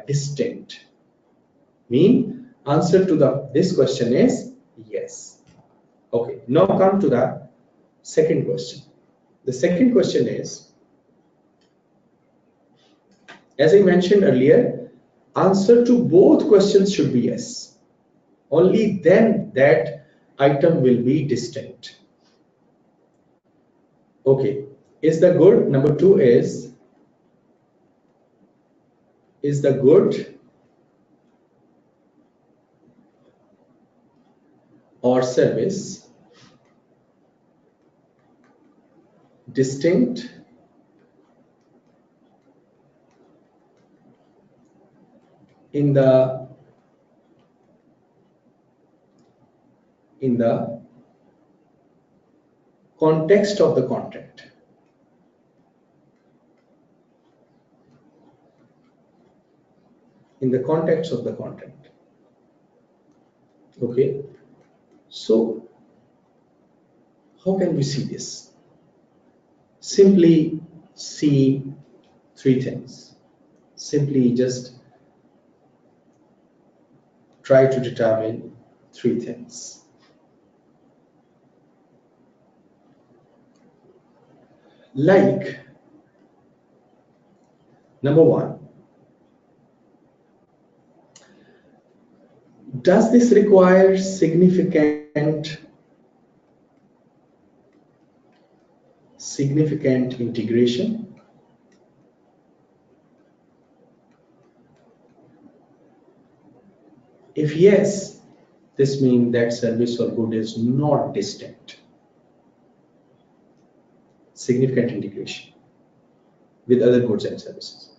distinct. Mean answer to this question is yes. Okay, now come to the second question. The second question is, as I mentioned earlier, answer to both questions should be yes. Only then that item will be distinct. Okay, is the good, number two is the good or service distinct in the context of the contract. In the context of the contract. Okay, so how can we see this? Simply see three things. Simply just try to determine three things. Like Number one, does this require significant integration? If yes, this means that service or good is not distinct. Significant integration with other goods and services.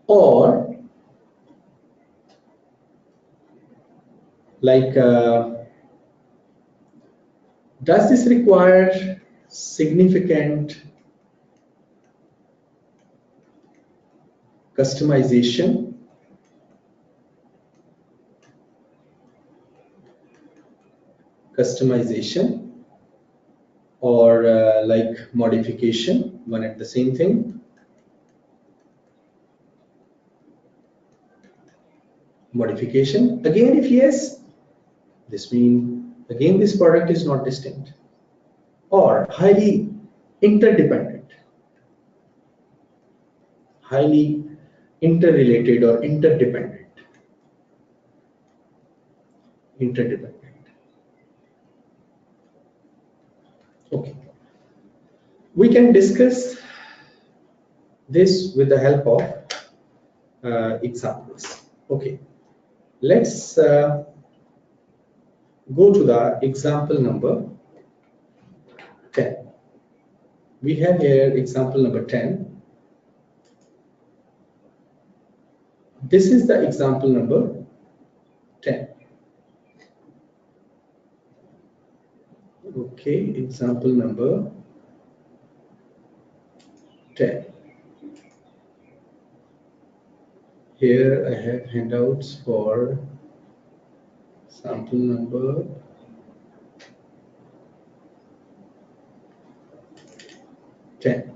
Or like, does this require significant customization or like modification, one and the same thing? Modification, again, if yes, this means again this product is not distinct. Or highly interdependent, highly interrelated or interdependent. Okay, we can discuss this with the help of examples. Okay, let's go to the example number 10. We have here example number 10. This is the example number 10. Okay, example number 10. Here I have handouts for sample number 10.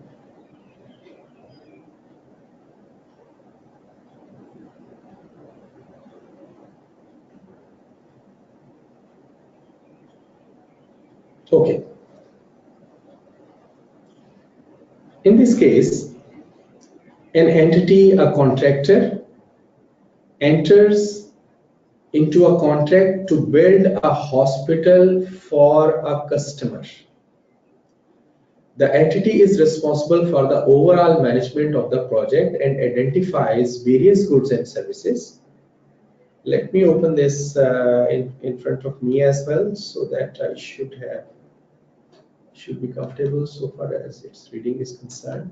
Okay. In this case, an entity, a contractor, enters into a contract to build a hospital for a customer. The entity is responsible for the overall management of the project and identifies various goods and services. Let me open this in front of me as well, so that I should be comfortable so far as its reading is concerned.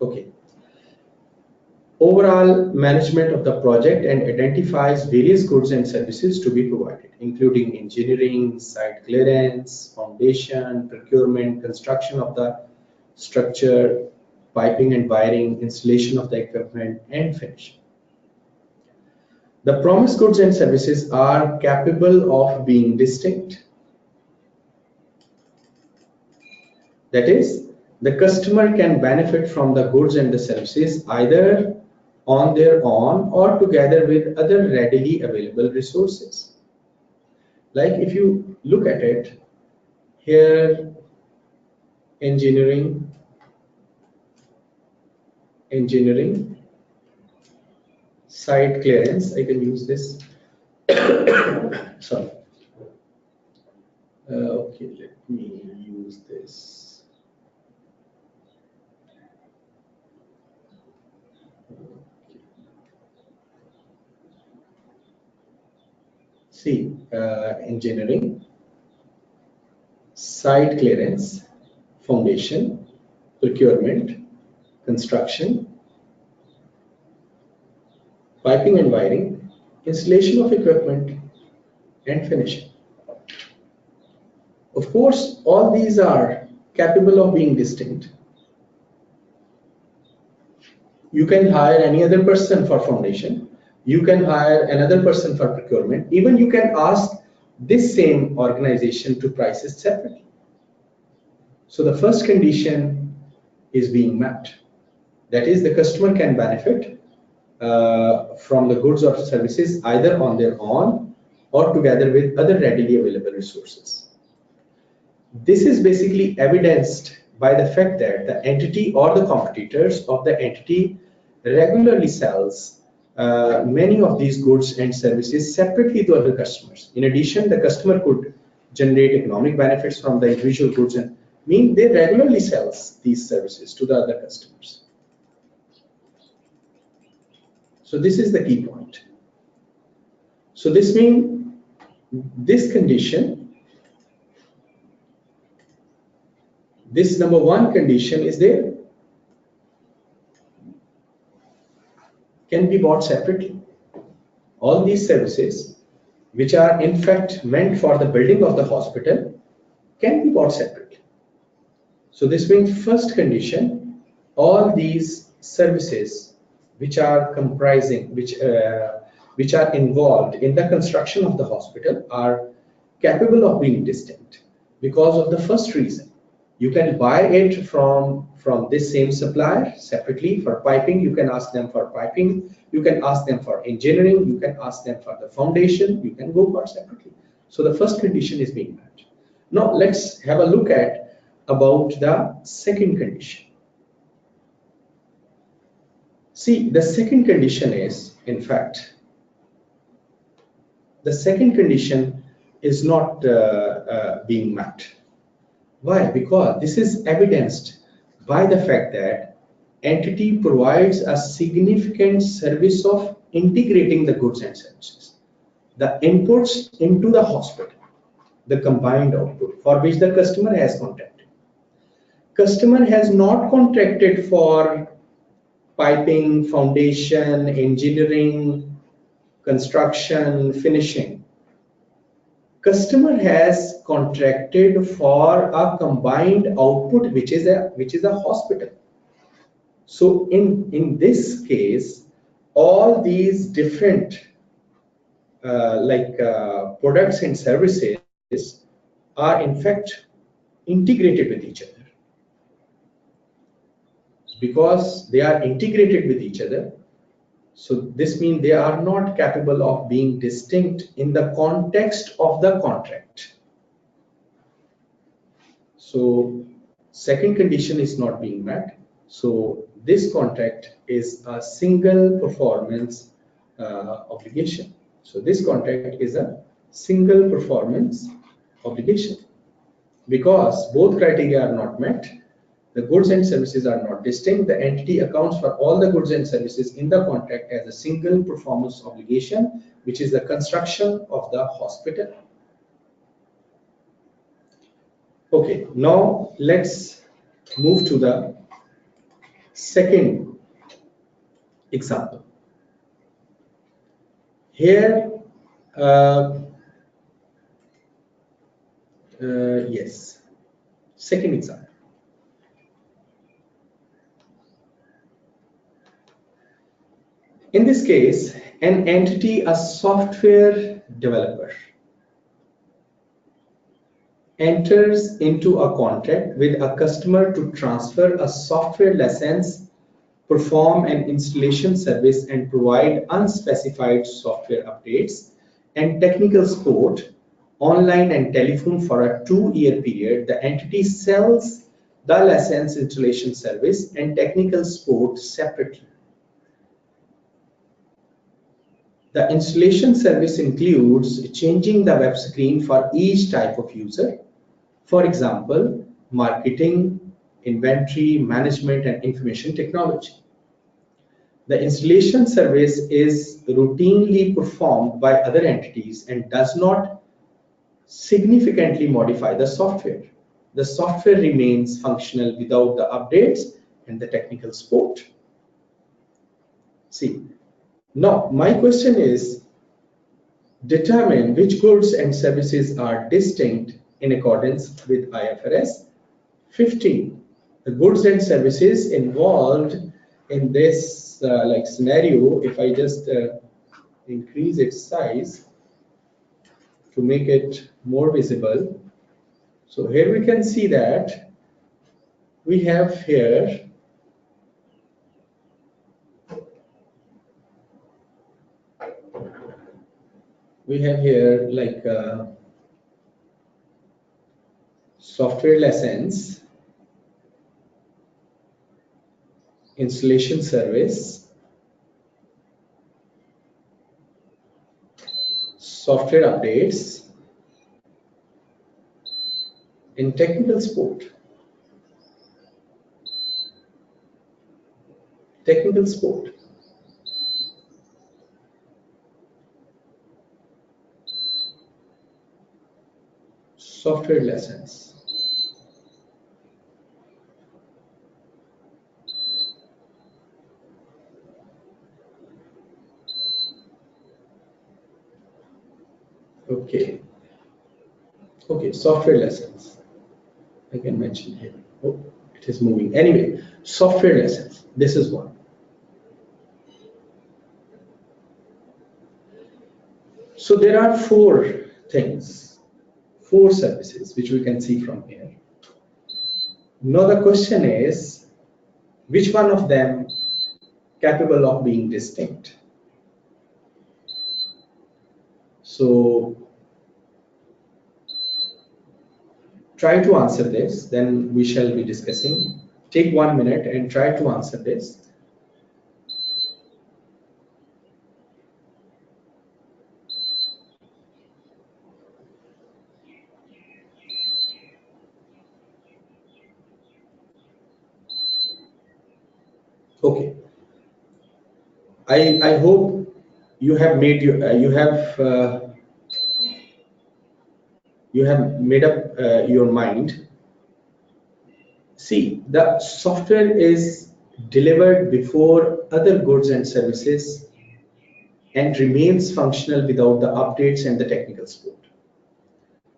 Okay. Overall management of the project and identifies various goods and services to be provided, including engineering, site clearance, foundation, procurement, construction of the structure, piping and wiring, installation of the equipment, and finishing. The promised goods and services are capable of being distinct. That is, the customer can benefit from the goods and the services either on their own or together with other readily available resources. Like if you look at it here, engineering, site clearance, I can use this. Sorry. Okay, let me use this. See, engineering, site clearance, foundation, procurement, construction, piping and wiring, installation of equipment, and finishing. Of course, all these are capable of being distinct. You can hire any other person for foundation. You can hire another person for procurement. Even you can ask this same organization to price it separately. So the first condition is being met. That is, the customer can benefit from the goods or services either on their own or together with other readily available resources. This is basically evidenced by the fact that the entity or the competitors of the entity regularly sells many of these goods and services separately to other customers. In addition, the customer could generate economic benefits from the individual goods and mean they regularly sells these services to the other customers. So this is the key point. So this means this condition, this number one condition is there, can be bought separately. All these services, which are in fact meant for the building of the hospital, can be bought separately. So this means first condition, all these services which are comprising, which are involved in the construction of the hospital are capable of being distinct because of the first reason. You can buy it from this same supplier separately. For piping, you can ask them for piping, you can ask them for engineering, you can ask them for the foundation, you can go for separately. So the first condition is being met. Now let's have a look at about the second condition. See, the second condition is, in fact, the second condition is not being met. Why? Because this is evidenced by the fact that entity provides a significant service of integrating the goods and services, the inputs into the hospital, the combined output for which the customer has contracted. Customer has not contracted for piping, foundation, engineering, construction, finishing. Customer has contracted for a combined output, which is a hospital. So in this case, all these different products and services are in fact integrated with each other. Because they are integrated with each other, so this means they are not capable of being distinct in the context of the contract. So second condition is not being met. So this contract is a single performance obligation. So this contract is a single performance obligation. Because both criteria are not met, the goods and services are not distinct, the entity accounts for all the goods and services in the contract as a single performance obligation, which is the construction of the hospital. Okay, now let's move to the second example. Here, yes, second example. In this case, an entity, a software developer, enters into a contract with a customer to transfer a software license, perform an installation service, and provide unspecified software updates and technical support online and telephone for a 2-year period. The entity sells the license, installation service, and technical support separately. The installation service includes changing the web screen for each type of user. For example, marketing, inventory, management, and information technology. The installation service is routinely performed by other entities and does not significantly modify the software. The software remains functional without the updates and the technical support. See, now my question is, determine which goods and services are distinct in accordance with IFRS 15. The goods and services involved in this scenario, if I just increase its size to make it more visible. So here we can see that we have here software license, installation service, software updates, in technical support. Technical support. Software lessons. Okay. Okay, software lessons. I can mention here. Oh, it is moving. Anyway, software lessons. This is one. So there are four things, four services which we can see from here. Now the question is, which one of them capable of being distinct? So try to answer this, then we shall be discussing. Take 1 minute and try to answer this. Okay. I hope you have made you have made up your mind. See, the software is delivered before other goods and services and remains functional without the updates and the technical support.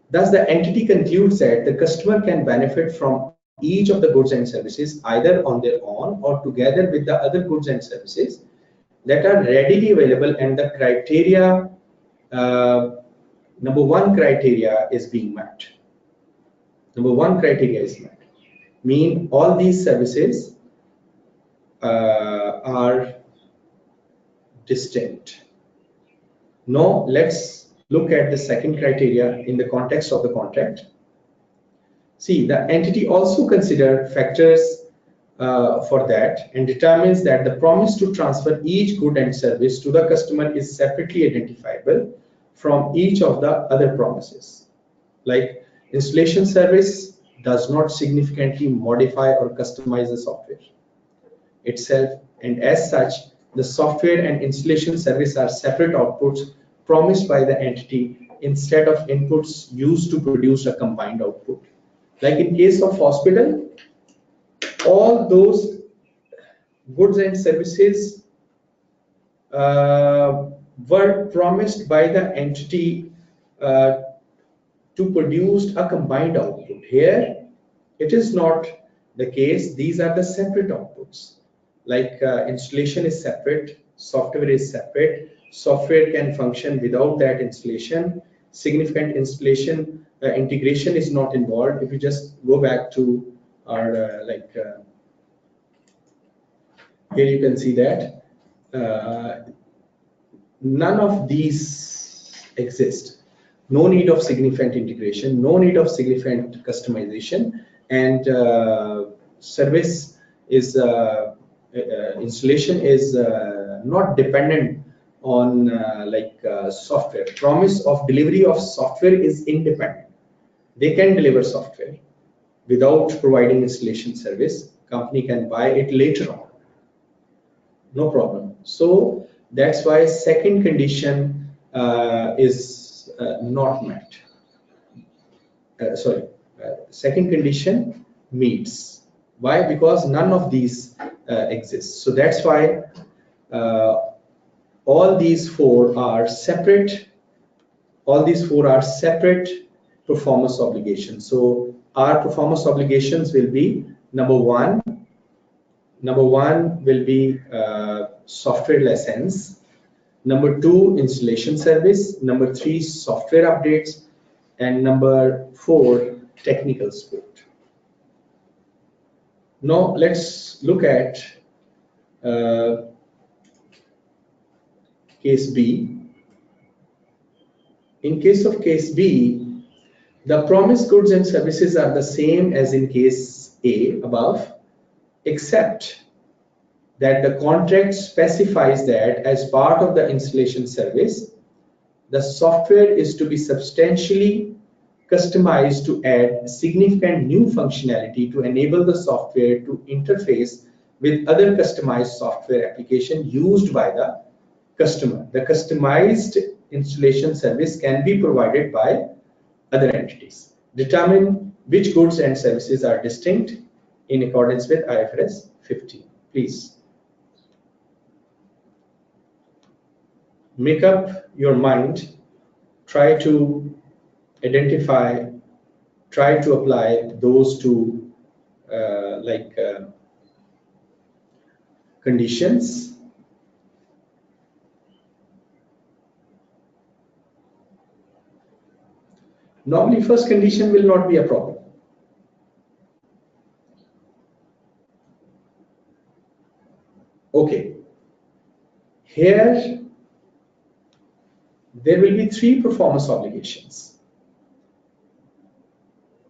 Thus, the entity concludes that the customer can benefit from each of the goods and services either on their own or together with the other goods and services that are readily available, and the criteria, number one criteria is being met. Number one criteria is met. Mean all these services are distinct. Now let's look at the second criteria in the context of the contract. See, the entity also consider factors for that and determines that the promise to transfer each good and service to the customer is separately identifiable from each of the other promises. Like installation service does not significantly modify or customize the software itself, and as such, the software and installation service are separate outputs promised by the entity instead of inputs used to produce a combined output. Like in case of hospital, all those goods and services were promised by the entity to produce a combined output. Here, it is not the case. These are the separate outputs. Like installation is separate, software is separate, software can function without that installation. Significant installation integration is not involved. If you just go back to our here you can see that none of these exist. No need of significant integration, no need of significant customization, and service is installation is not dependent on software. Promise of delivery of software is independent. They can deliver software without providing installation service. Company can buy it later on, no problem. So that's why second condition is not met. Second condition meets. Why? Because none of these exists. So that's why all these four are separate. All these four are separate performance obligations. So our performance obligations will be number one will be software license, number two installation service, number three software updates, and number four technical support. Now let's look at case B. In case of case B, the promised goods and services are the same as in case A above, except that the contract specifies that as part of the installation service, the software is to be substantially customized to add significant new functionality to enable the software to interface with other customized software application used by the customer. The customized installation service can be provided by other entities. Determine which goods and services are distinct in accordance with IFRS 15. Please make up your mind, try to identify, try to apply those two conditions. Normally, first condition will not be a problem. Okay. Here, there will be 3 performance obligations.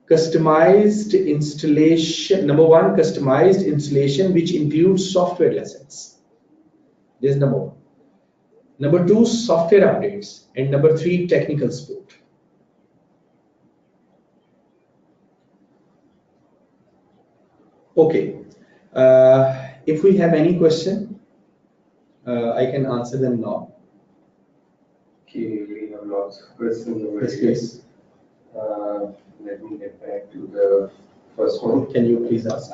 Customized installation, number 1, customized installation, which includes software license. This is number 1. Number 2, software updates. And number 3, technical support. Okay. If we have any question, I can answer them now. Okay, we have lots of questions over Yes, here. please. Let me get back to the first one. Can you please ask?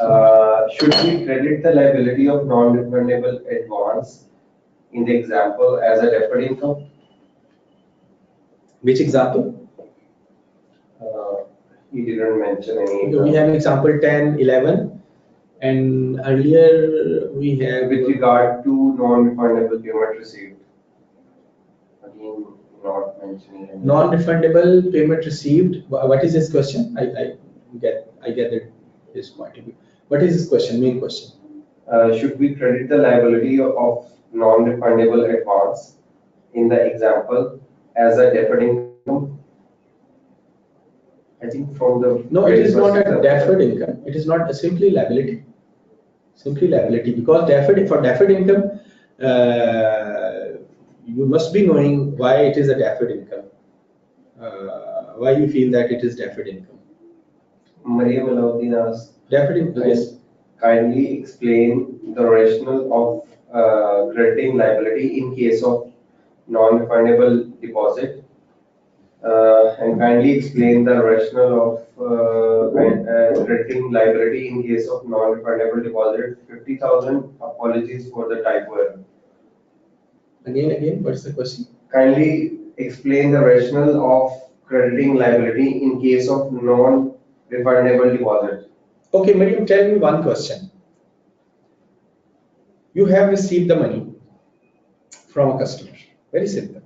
Should we credit the liability of non-refundable advance in the example as a deferred income? Which example? He didn't mention any. We have example 10, 11, and earlier we have. With regard to non-refundable payment received. Again, not mentioning any. Non-refundable payment received. What is his question? I get it. His point of view. What is his question? Main question. Should we credit the liability of non-refundable advance in the example as a deferred income? I think from the No, it is not a deferred income. It is not simply liability. Simply liability, because for deferred income, you must be knowing why it is a deferred income. Why you feel that it is deferred income? Maria Malaudin asked, Deferred income. Yes. kindly explain the rationale of crediting liability in case of non-refundable deposit. And kindly explain the rationale of crediting liability in case of non-refundable deposit. 50,000. Apologies for the typo error. Again, what's the question? Kindly explain the rationale of crediting liability in case of non-refundable deposit. Okay, Miriam, tell me one question. You have received the money from a customer. Very simple.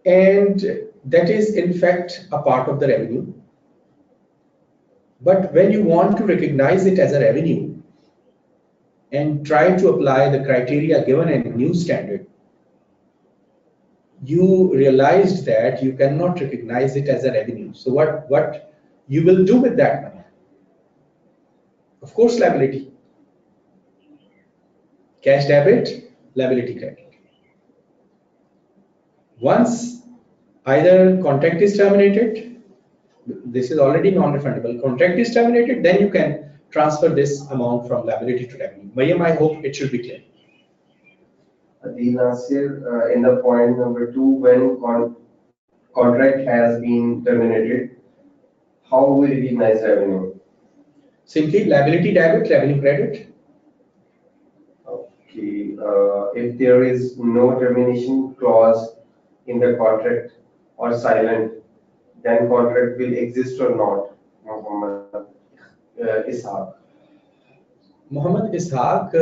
And that is in fact a part of the revenue. But when you want to recognize it as a revenue and try to apply the criteria given in new standard, you realized that you cannot recognize it as a revenue. So what you will do with that money? Of course, liability. Cash debit, liability credit. Once either contract is terminated, this is already non-refundable, contract is terminated, then you can transfer this amount from liability to revenue. Mayam, I hope it should be clear. Adil Nasir, in the point number 2, when contract has been terminated, how we recognize revenue? Simply liability debit, revenue credit. Okay, if there is no termination clause in the contract or silent, then contract will exist or not? Muhammad Ishaq. Muhammad Ishaq,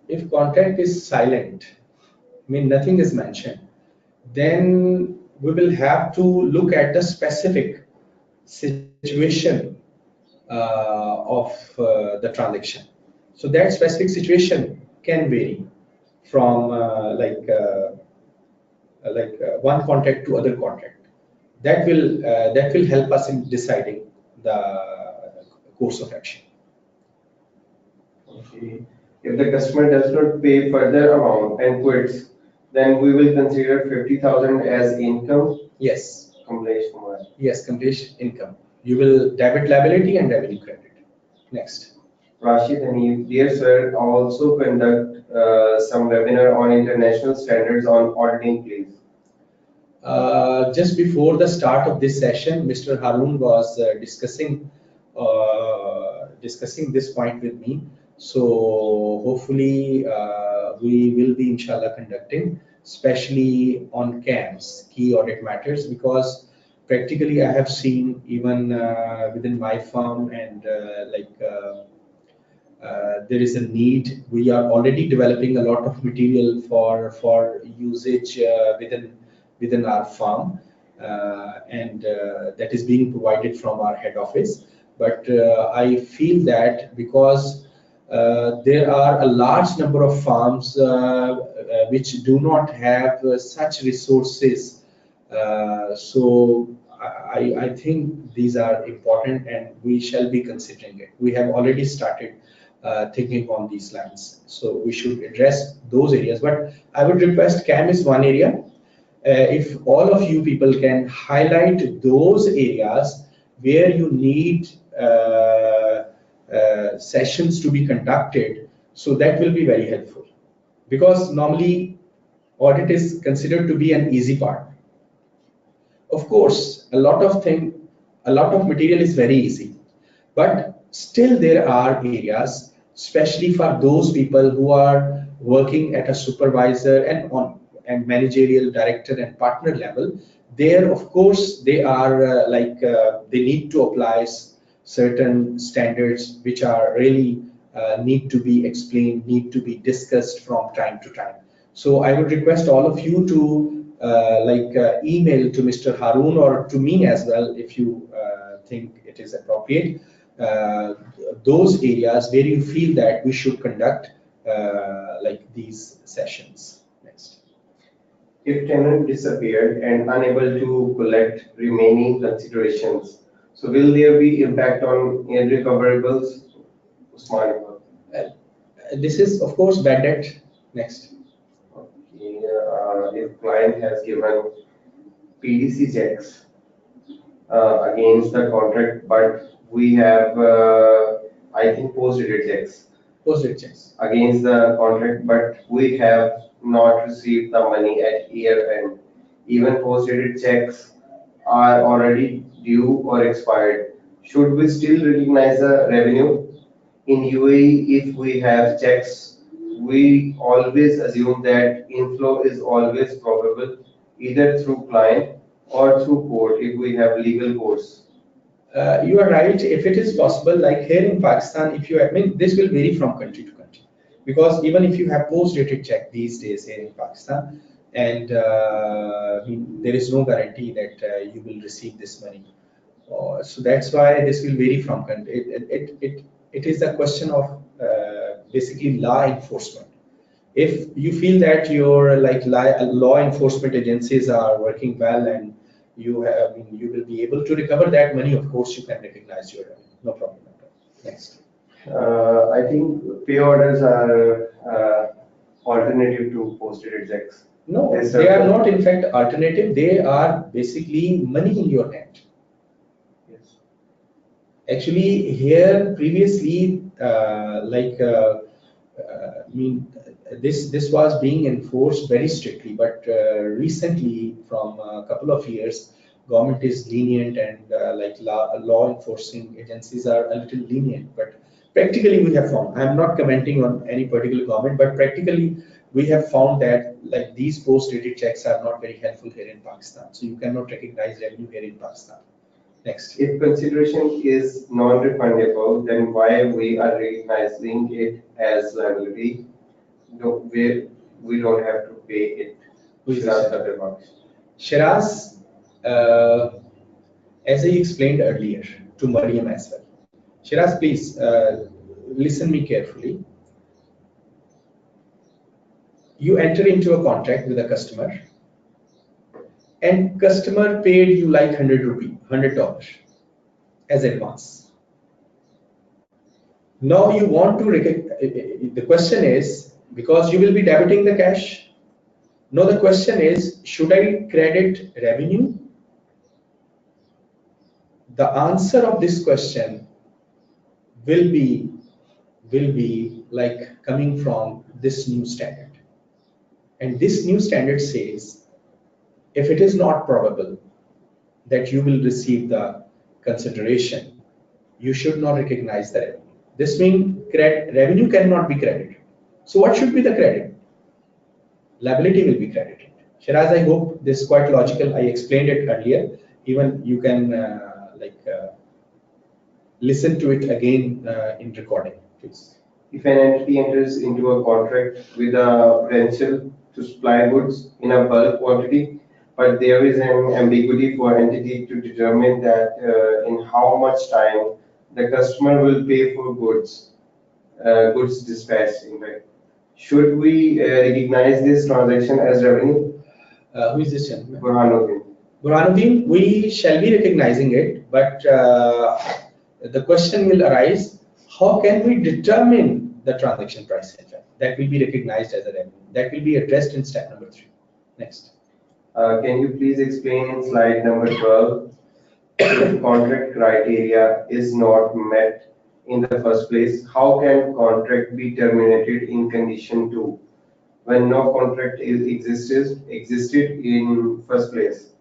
if contract is silent, I mean nothing is mentioned, then we will have to look at the specific situation of the transaction. So that specific situation can vary from one contract to other contract. That will help us in deciding the course of action. Okay. If the customer does not pay further amount and quits, then we will consider 50,000 as income. Yes. Kamlesh Kumar. Yes, complete income. You will debit liability and revenue credit. Next. Rashid Hanif, dear sir, also conduct some webinar on international standards on auditing, please. Just before the start of this session, Mr. Harun was discussing this point with me. So hopefully we will be inshallah conducting, especially on CAMs, key audit matters, because practically I have seen even within my firm and there is a need. We are already developing a lot of material for usage within our firm, and that is being provided from our head office. But I feel that because there are a large number of firms which do not have such resources, so I think these are important and we shall be considering it. We have already started thinking on these lines. So we should address those areas. But I would request CAM is one area. If all of you people can highlight those areas where you need sessions to be conducted, so that will be very helpful. Because normally audit is considered to be an easy part. Of course, a lot of material is very easy, but still there are areas, especially for those people who are working at a supervisor and managerial director and partner level. There, of course, they are they need to apply certain standards which are really need to be explained, need to be discussed from time to time. So I would request all of you to email to Mr. Harun or to me as well, if you think it is appropriate, those areas where you feel that we should conduct these sessions. Next. If tenant disappeared and unable to collect remaining considerations, so will there be impact on irrecoverables? Usman. This is, of course, bad debt. Next. Okay, if client has given PDC checks against the contract, but we have, I think, post-dated checks. Post-dated checks. Against the contract, but we have not received the money at year end. Even post-dated checks are already due or expired. Should we still recognize the revenue? In UAE, if we have checks, we always assume that inflow is always probable, either through client or through court if we have legal courts. You are right. If it is possible, like here in Pakistan, if you, I mean, this will vary from country to country, because even if you have post-dated check these days here in Pakistan, and I mean, there is no guarantee that you will receive this money. So that's why this will vary from country. It is a question of basically law enforcement. If you feel that your law enforcement agencies are working well and you have, I mean, you will be able to recover that money, of course you can recognize your revenue. No problem at all. Next. I think pay orders are alternative to post-dated checks. No, they are not in fact alternative. They are basically money in your hand. Yes. Actually, here previously, I mean, this was being enforced very strictly, but recently, from a couple of years, government is lenient and law enforcing agencies are a little lenient. But practically, we have found. I'm not commenting on any particular government, but practically, we have found that like these post-dated checks are not very helpful here in Pakistan. So you cannot recognize revenue here in Pakistan. Next. If consideration is non-refundable, then why we are recognizing it as liability? No, we don't have to pay it. Shiraz, as I explained earlier to Mariam as well. Shiraz, please listen me carefully. You enter into a contract with a customer, and customer paid you like 100 rupee, $100 as advance. Now you want to, the question is, because you will be debiting the cash. Now the question is, should I credit revenue? The answer of this question will be like coming from this new standard. And this new standard says, if it is not probable that you will receive the consideration, you should not recognize the revenue. This means revenue cannot be credited. So what should be the credit? Liability will be credited. Shiraz, I hope this is quite logical. I explained it earlier. Even you can listen to it again in recording, please. If an entity enters into a contract with a potential to supply goods in a bulk quantity, but there is an ambiguity for entity to determine that in how much time the customer will pay for goods dispatched, in fact. Should we recognize this transaction as revenue? Who is this gentleman? Burhanuddin. Burhanuddin, we shall be recognizing it, but the question will arise, how can we determine the transaction price effect? That will be recognized as a revenue. That will be addressed in step number 3. Next. Can you please explain in slide number 12, if contract criteria is not met in the first place, how can contract be terminated in condition 2 when no contract existed in first place?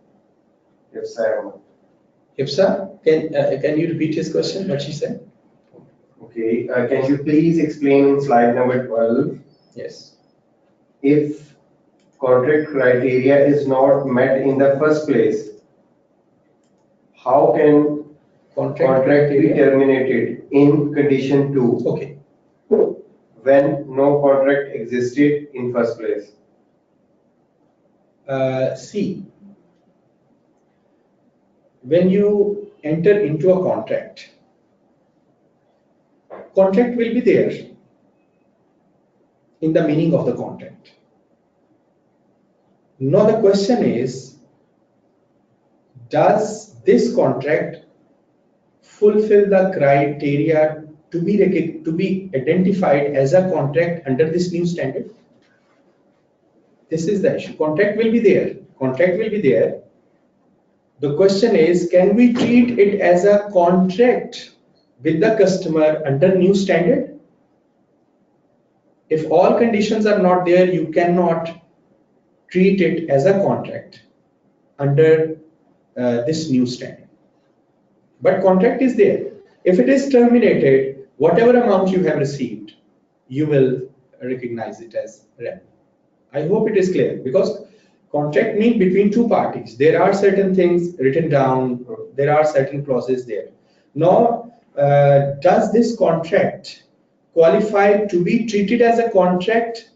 Hifsa, can you repeat his question, what she said? Okay, can you please explain in slide number 12? Yes. If contract criteria is not met in the first place, how can contract be terminated in condition 2? Okay. When no contract existed in first place? See, when you enter into a contract will be there in the meaning of the contract. Now the question is, does this contract fulfill the criteria to be identified as a contract under this new standard? This is the issue. Contract will be there. The question is, can we treat it as a contract with the customer under new standard? If all conditions are not there, you cannot treat it as a contract under this new standard. But contract is there. If it is terminated, whatever amount you have received, you will recognize it as revenue. I hope it is clear, because contract means between two parties. There are certain things written down, there are certain clauses there. Now, does this contract qualify to be treated as a contract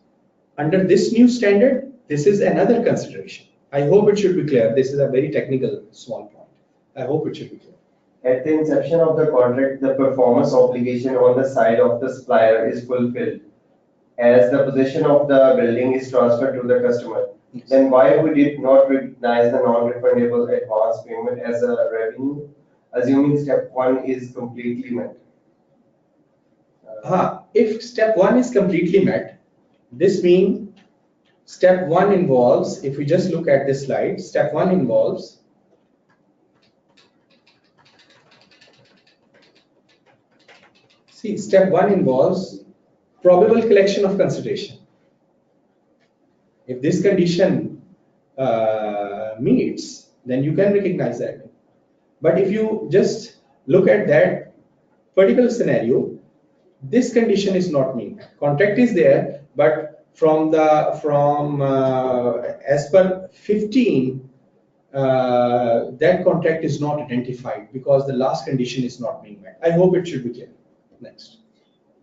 under this new standard? This is another consideration. I hope it should be clear. This is a very technical small point. I hope it should be clear. At the inception of the contract, the performance obligation on the side of the supplier is fulfilled as the possession of the building is transferred to the customer. Yes. Then why we did not recognize the non-refundable advance payment as a revenue, assuming step 1 is completely met? If step 1 is completely met, this means step 1 involves, if we just look at this slide, step 1 involves probable collection of consideration. If this condition meets, then you can recognize that. But if you just look at that particular scenario, this condition is not met. Contract is there, but as per 15, that contract is not identified because the last condition is not being met. I hope it should be clear. Next.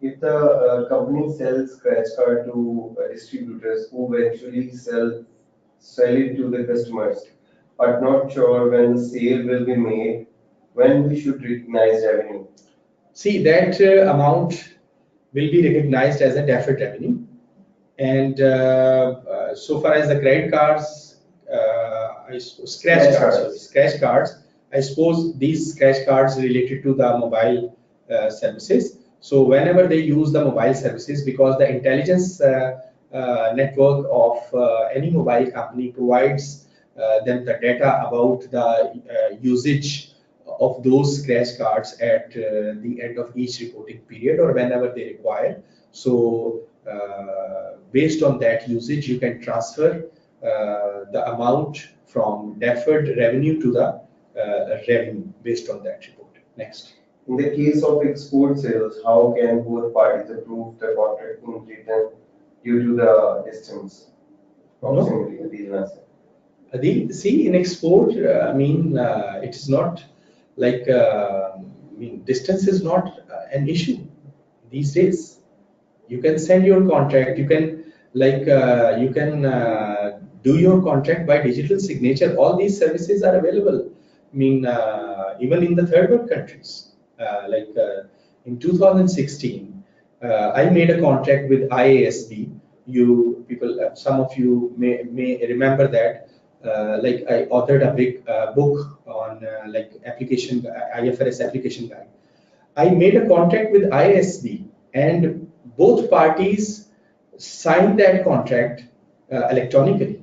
If the company sells scratch card to distributors who eventually sell it to the customers, but not sure when the sale will be made, when we should recognize revenue? See, that amount will be recognized as a deferred revenue. And so far as the credit cards, scratch cards, I suppose these scratch cards related to the mobile services. So whenever they use the mobile services, because the intelligence network of any mobile company provides them the data about the usage of those scratch cards at the end of each reporting period or whenever they require. So based on that usage, you can transfer the amount from deferred revenue to the revenue based on that report. Next. In the case of export sales, how can both parties approve the contract in written due to the distance? No. Approximately, See, in export, it is not like, distance is not an issue these days. You can send your contract, you can do your contract by digital signature. All these services are available. Even in the third world countries. In 2016, I made a contract with IASB. You people, some of you may remember that. I authored a big book on application IFRS application guide. I made a contract with ISB, and both parties signed that contract electronically.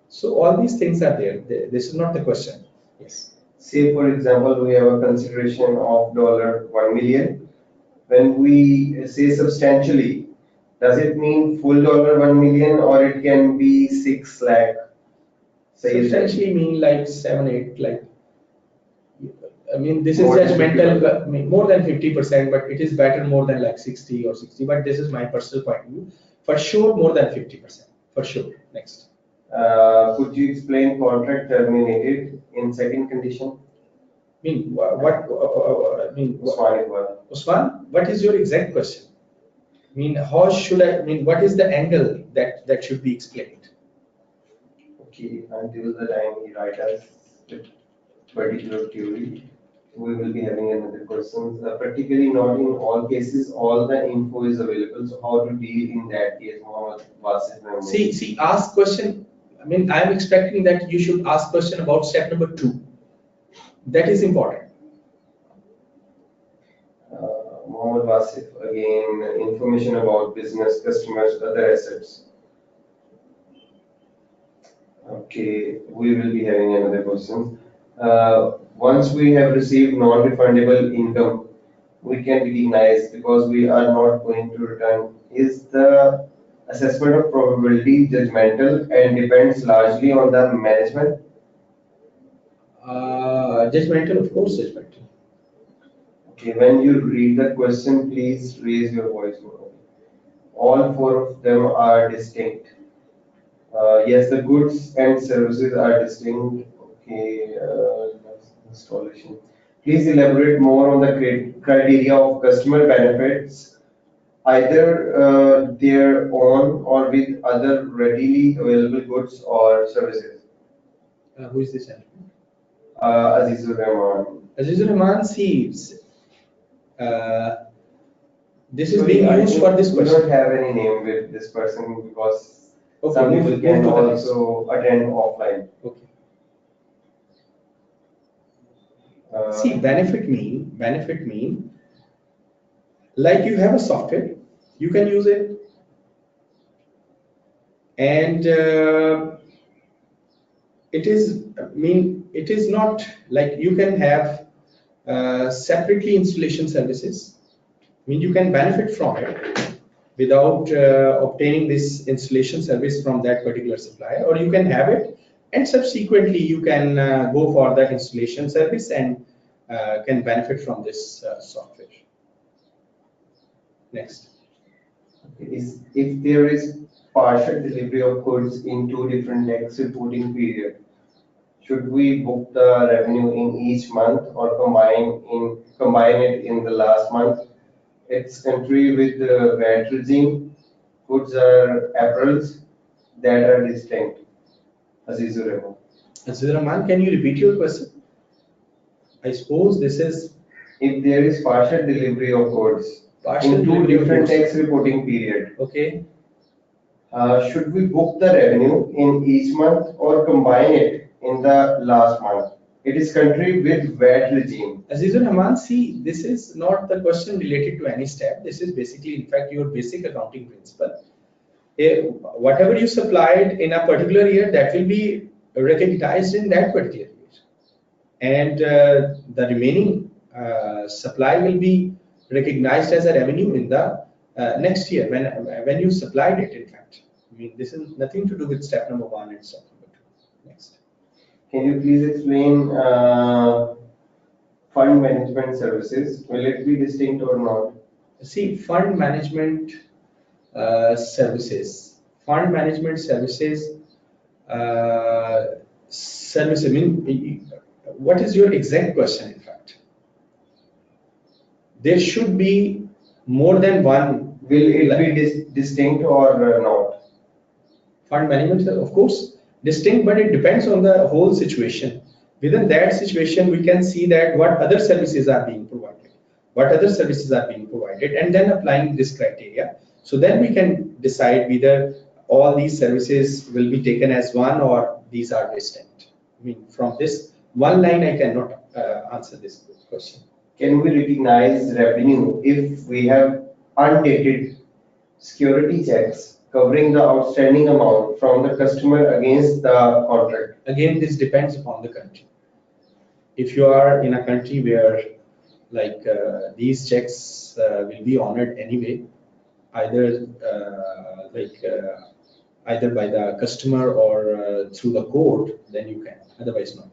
So all these things are there. This is not the question. Yes. say for example, we have a consideration of $1 million. When we say substantially, does it mean full $1 million or it can be 6 lakh? Substantially mean like 7, 8, this is More than judgmental, more than 50%, but it is better more than like 60 or 60. But this is my personal point of view. For sure, more than 50%. For sure. Next. Could you explain contract terminated in second condition? Usman, what is your exact question? How should what is the angle that should be explained? Okay, until the time he writes us with particular theory, we will be having another question. Particularly not in all cases, all the info is available. So how to deal in that case? See, ask question. I am expecting that you should ask question about step number 2. That is important. Mohammed Wasif, again, information about business, customers, other assets. Okay, we will be having another question. Once we have received non-refundable income, we can recognize because we are not going to return. Is the assessment of probability judgmental and depends largely on the management? Judgmental, of course, judgmental. Okay, when you read the question, please raise your voice. All 4 of them are distinct. Yes, the goods and services are distinct. Okay, installation. Please elaborate more on the criteria of customer benefits, either their own or with other readily available goods or services. Who is this? Azizur Rahman. Azizur Rahman sees. This is being used for this question. We don't have any name with this person because some move people can to the also attend offline. Okay. See, benefit mean like you have a software, you can use it, and it is not like you can have separately installation services. You can benefit from it without obtaining this installation service from that particular supplier, or you can have it and subsequently you can go for the installation service and can benefit from this software. Next. If there is partial delivery of goods in 2 different tax reporting periods, should we book the revenue in each month or combine it in the last month? It's country with the VAT regime. Goods are apparels that are distinct. Azizur Rahman. Azizur Rahman, can you repeat your question? I suppose this is if there is partial delivery of goods in 2 different tax reporting period. Okay. Should we book the revenue in each month or combine it in the last month? It is country with VAT regime. Azizur Rahman, see, this is not the question related to any step. This is basically, in fact, your basic accounting principle. Whatever you supplied in a particular year, that will be recognized in that particular year. And the remaining supply will be recognized as a revenue in the next year when you supplied it, in fact. I mean, this is nothing to do with step number 1 and step number 2. Next. Can you please explain fund management services? Will it be distinct or not? See, fund management services. Fund management services. Service. I mean, what is your exact question? In fact, there should be more than one. Will it be distinct or not? Fund management, of course, distinct, but it depends on the whole situation. Within that situation, we can see that what other services are being provided, and then applying this criteria. So then we can decide whether all these services will be taken as one or these are distinct. I mean, from this one line, I cannot answer this question. Can we recognize revenue if we have undated security checks covering the outstanding amount from the customer against the contract? Again, this depends upon the country. If you are in a country where these checks will be honored anyway, either by the customer or through the court, then you can, otherwise not.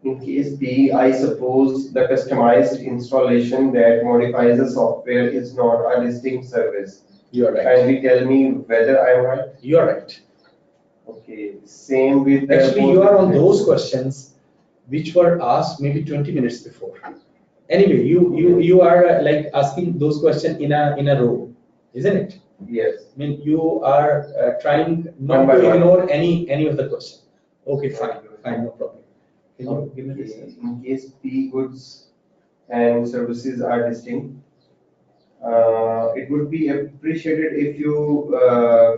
In case B, I suppose the customized installation that modifies the software is not a distinct service. You are right. Kindly tell me whether I am right. You are right. Okay, same with actually you are on those questions which were asked maybe 20 minutes before. Anyway, you are like asking those questions in a row, isn't it? Yes. I mean, you are trying not to ignore any of the questions. Okay, fine, no problem. Can you give me this? In case P, goods and services are distinct, it would be appreciated if you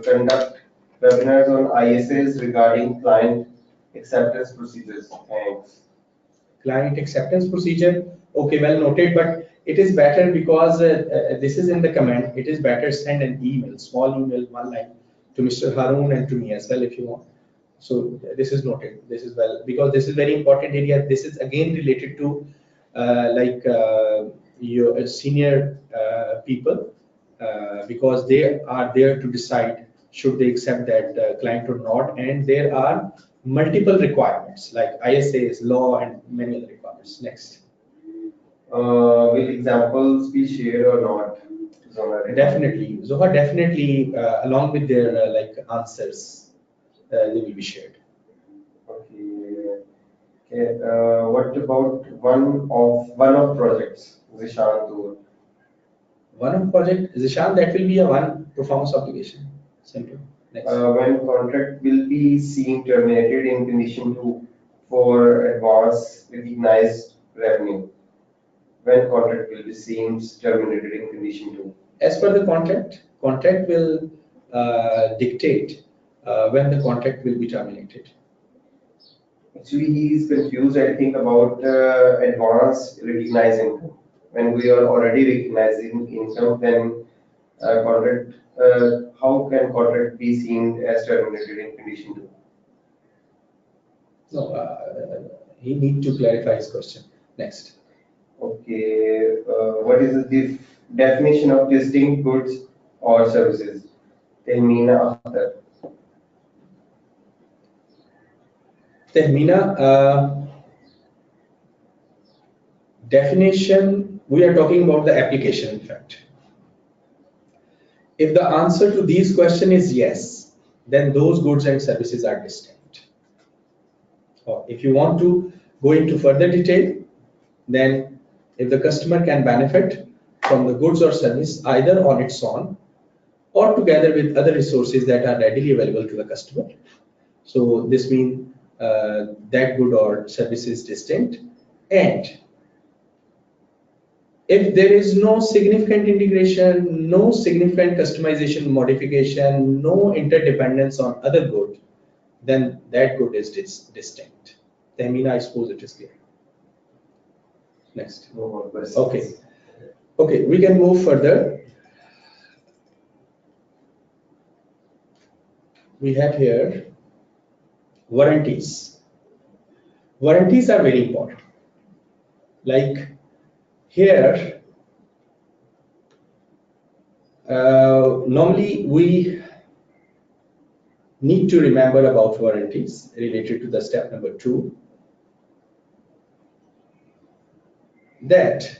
conduct webinars on ISAs regarding client acceptance procedures. Thanks. Client acceptance procedure. Okay, well noted, but it is better because this is in the comment. It is better send an email, small email, one line to Mr. Haroon and to me as well if you want. So this is noted. This is well because this is very important area. This is again related to your senior people because they are there to decide should they accept that client or not, and there are multiple requirements like ISAs, law, and many other requirements. Next. Will examples be shared or not? Zohar? Definitely, Zohar, definitely along with their answers, they will be shared. Okay. Okay. What about one of projects, Zishan? One of project Zishan, that will be a one performance obligation. Simple. Next. When contract will be seen terminated in condition 2 for advance recognized revenue? When contract will be seen terminated in condition 2? As per the contract will dictate when the contract will be terminated. Actually, he is confused, I think, about advance recognized income. When we are already recognizing income, then contract. How can contract be seen as terminated in condition 2? No, he need to clarify his question. Next. Okay, what is the definition of distinct goods or services? Tehmeena after. Tehmeena, definition, we are talking about the application, in fact. If the answer to these questions is yes, then those goods and services are distinct. Or if you want to go into further detail, then if the customer can benefit from the goods or service either on its own or together with other resources that are readily available to the customer. So this means that good or service is distinct. And if there is no significant integration, no significant customization, modification, no interdependence on other good, then that good is distinct. Tahmina, I suppose it is clear. Next. No more questions. Okay. Okay, we can move further. We have here warranties. Warranties are very important. Like here, normally we need to remember about warranties related to the step number 2, that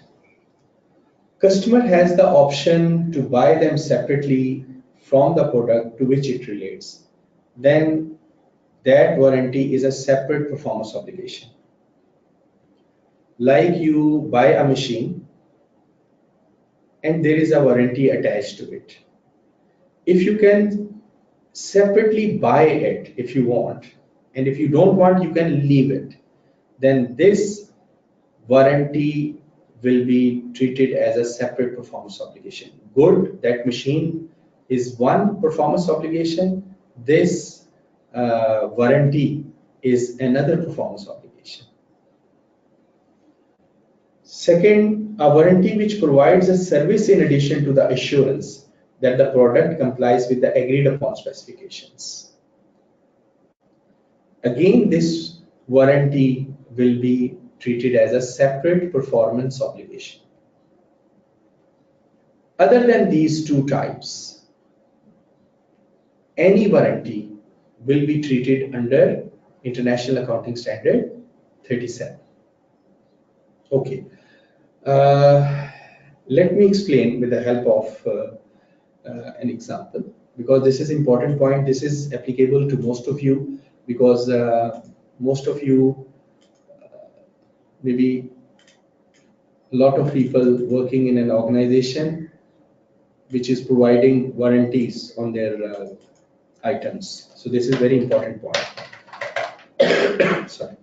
customer has the option to buy them separately from the product to which it relates. Then that warranty is a separate performance obligation. Like you buy a machine and there is a warranty attached to it. If you can separately buy it if you want, and if you don't want, you can leave it, then this warranty will be treated as a separate performance obligation. Good, that machine is one performance obligation. This warranty is another performance obligation. Second, a warranty which provides a service in addition to the assurance that the product complies with the agreed upon specifications. Again, this warranty will be treated as a separate performance obligation. Other than these two types, any warranty will be treated under International Accounting Standard 37. Okay. Let me explain with the help of an example, because this is important point. This is applicable to most of you, because most of you, maybe a lot of people working in an organization which is providing warranties on their items. So this is very important point. Sorry.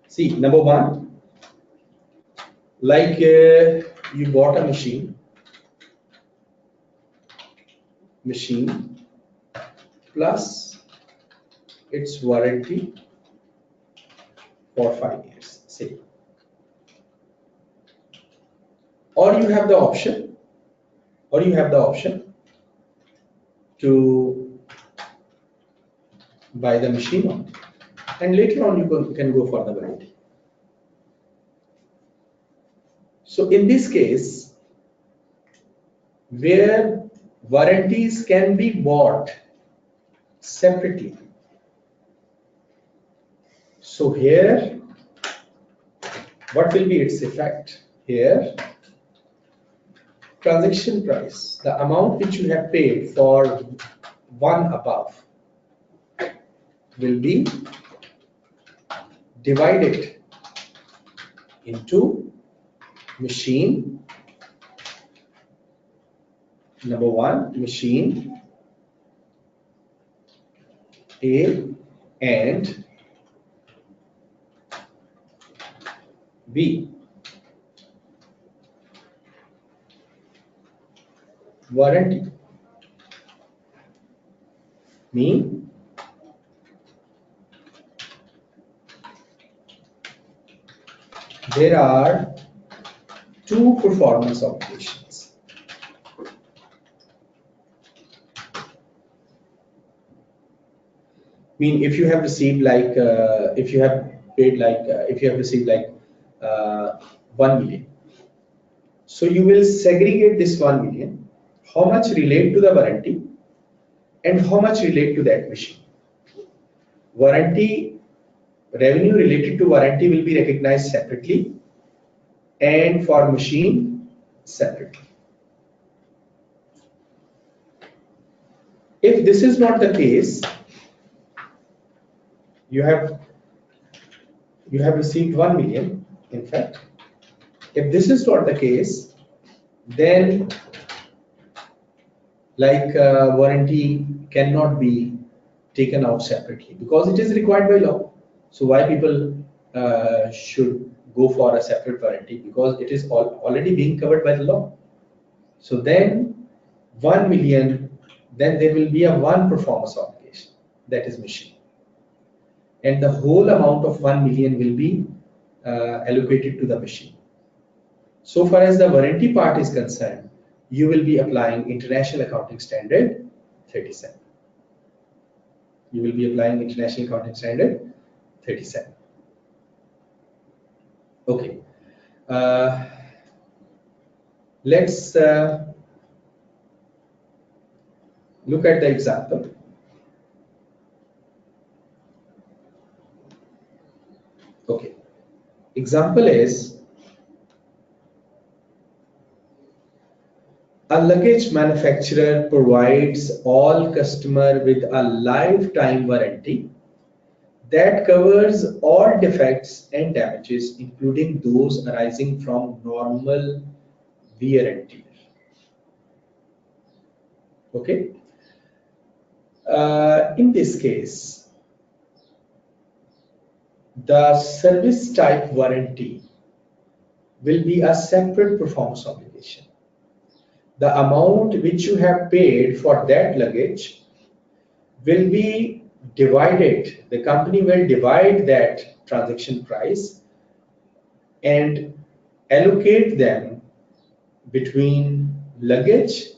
See, number one, like you bought a machine plus its warranty for 5 years, say. Or you have the option to buy the machine on, and later on you can go for the warranty. So in this case, where warranties can be bought separately, so here what will be its effect? Here, transaction price, the amount which you have paid for one above, will be divided into machine number one, machine A and B. Warranty mean there are two performance obligations. Mean if you have received like if you have paid like if you have received like 1 million, so you will segregate this 1 million, how much relate to the warranty and how much relate to that machine. Warranty revenue related to warranty will be recognized separately, and for machine separately. If this is not the case, you have received 1 million. In fact, if this is not the case, then like warranty cannot be taken out separately because it is required by law. So why people should go for a separate warranty? Because it is already being covered by the law. So then 1 million, then there will be a one performance obligation, that is machine. and the whole amount of 1 million will be allocated to the machine. So far as the warranty part is concerned, you will be applying International Accounting Standard 37. You will be applying International Accounting Standard 37. Okay. Let's look at the example. Okay. Example is a luggage manufacturer provides all customer with a lifetime warranty that covers all defects and damages, including those arising from normal wear and tear. Okay. In this case, the service type warranty will be a separate performance obligation. The amount which you have paid for that luggage will be divided. The company will divide that transaction price and allocate them between luggage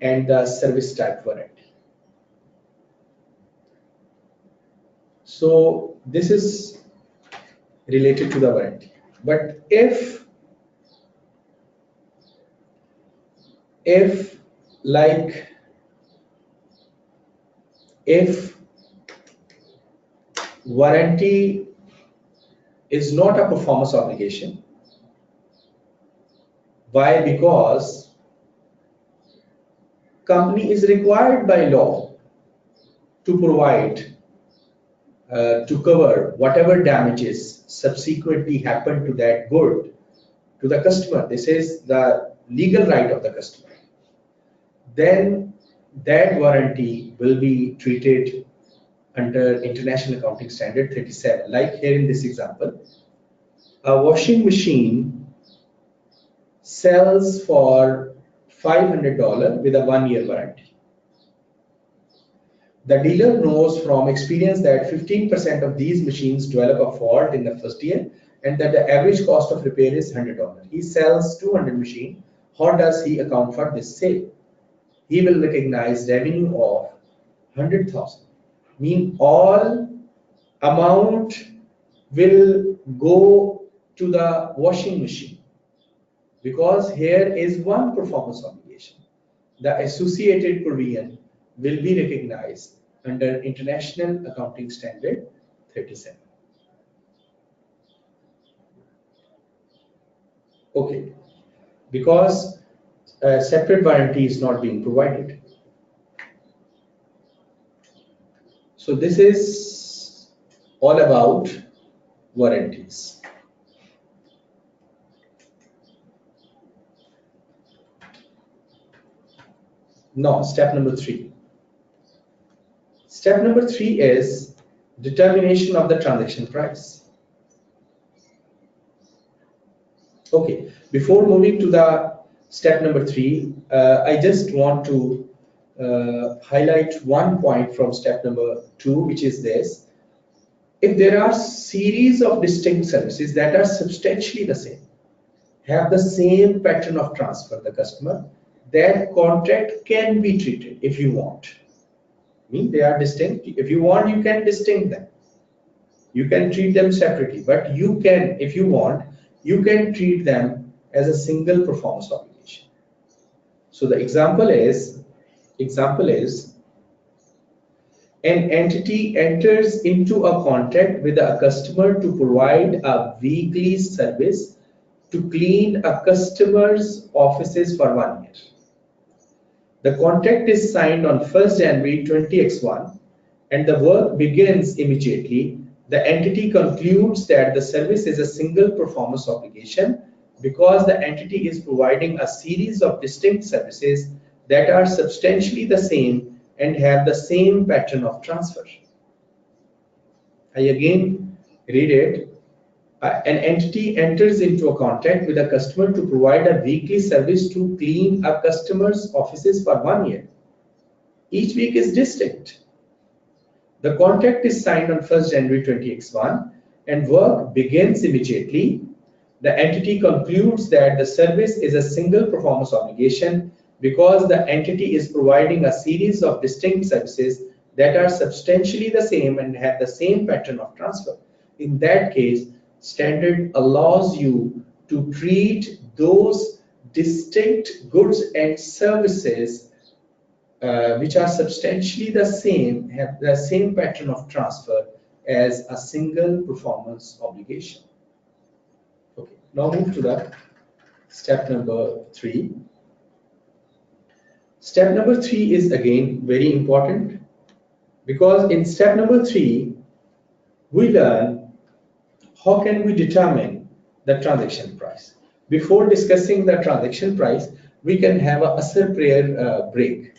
and the service type warranty. So this is related to the warranty. But if warranty is not a performance obligation, why? Because company is required by law to provide to cover whatever damages subsequently happen to that good to the customer. This is the legal right of the customer. Then that warranty will be treated under International Accounting Standard 37. Like here in this example, a washing machine sells for $500 with a 1-year warranty. The dealer knows from experience that 15% of these machines develop a fault in the first year and that the average cost of repair is $100. He sells 200 machines. How does he account for this sale? He will recognize revenue of 100,000. Mean all amount will go to the washing machine because here is one performance obligation. The associated provision will be recognized under International Accounting Standard 37. Okay, because a separate warranty is not being provided. So this is all about warranties. Now, step number 3. Step number 3 is determination of the transaction price. Okay, before moving to the step number 3, I just want to highlight one point from step number 2, which is this. If there are series of distinct services that are substantially the same, have the same pattern of transfer the customer, that contract can be treated if you want. I mean, they are distinct. If you want, you can distinct them. You can treat them separately, but you can, if you want, you can treat them as a single performance obligation. So the example is an entity enters into a contract with a customer to provide a weekly service to clean a customer's offices for 1 year. The contract is signed on 1st January 20X1 and the work begins immediately. The entity concludes that the service is a single performance obligation because the entity is providing a series of distinct services that are substantially the same and have the same pattern of transfer. I again read it. An entity enters into a contract with a customer to provide a weekly service to clean a customer's offices for 1 year. Each week is distinct. The contract is signed on 1st January 20x1 and work begins immediately. The entity concludes that the service is a single performance obligation because the entity is providing a series of distinct services that are substantially the same and have the same pattern of transfer. In that case, standard allows you to treat those distinct goods and services which are substantially the same, have the same pattern of transfer as a single performance obligation. Okay, now move to the step number 3. Step number 3 is again very important because in step number 3, we learn how can we determine the transaction price. Before discussing the transaction price, we can have a asr prayer break.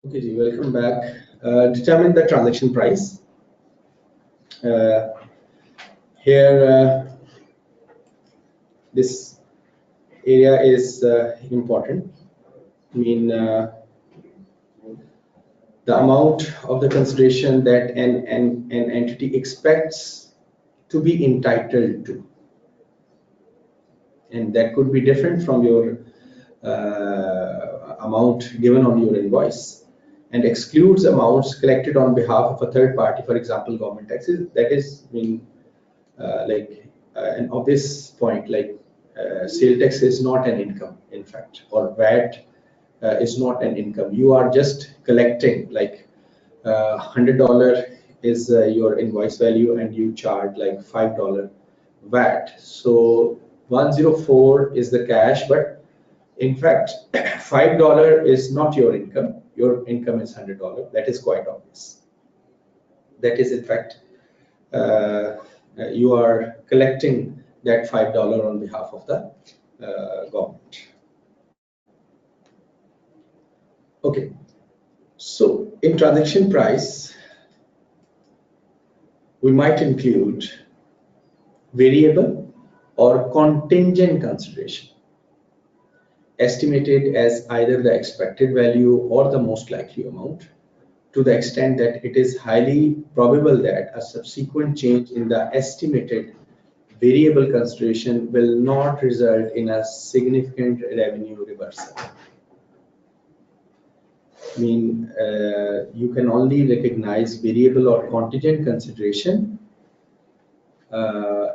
Okay, ji, welcome back. Determine the transaction price. Here, this area is important. I mean, the amount of the consideration that an entity expects to be entitled to, and that could be different from your amount given on your invoice, and excludes amounts collected on behalf of a third party, for example, government taxes. That is, I mean, an obvious point, like sale tax is not an income, in fact, or VAT is not an income. You are just collecting, like $100 is your invoice value, and you charge like $5 VAT. So 104 is the cash, but in fact, $5 is not your income. Your income is $100. That is quite obvious. That is, in fact, you are collecting that $5 on behalf of the government. Okay, so in transaction price, we might include variable or contingent consideration, estimated as either the expected value or the most likely amount, to the extent that it is highly probable that a subsequent change in the estimated variable consideration will not result in a significant revenue reversal. I mean, you can only recognize variable or contingent consideration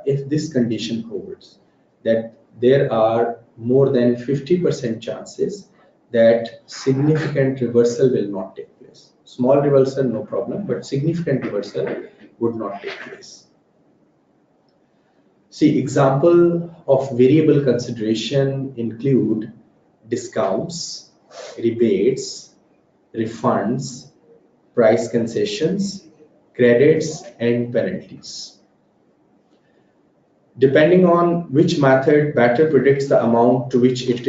if this condition holds, that there are more than 50% chances that significant reversal will not take place. Small reversal, no problem, but significant reversal would not take place. See, example of variable consideration include discounts, rebates, refunds, price concessions, credits, and penalties. Depending on which method better predicts the amount to which it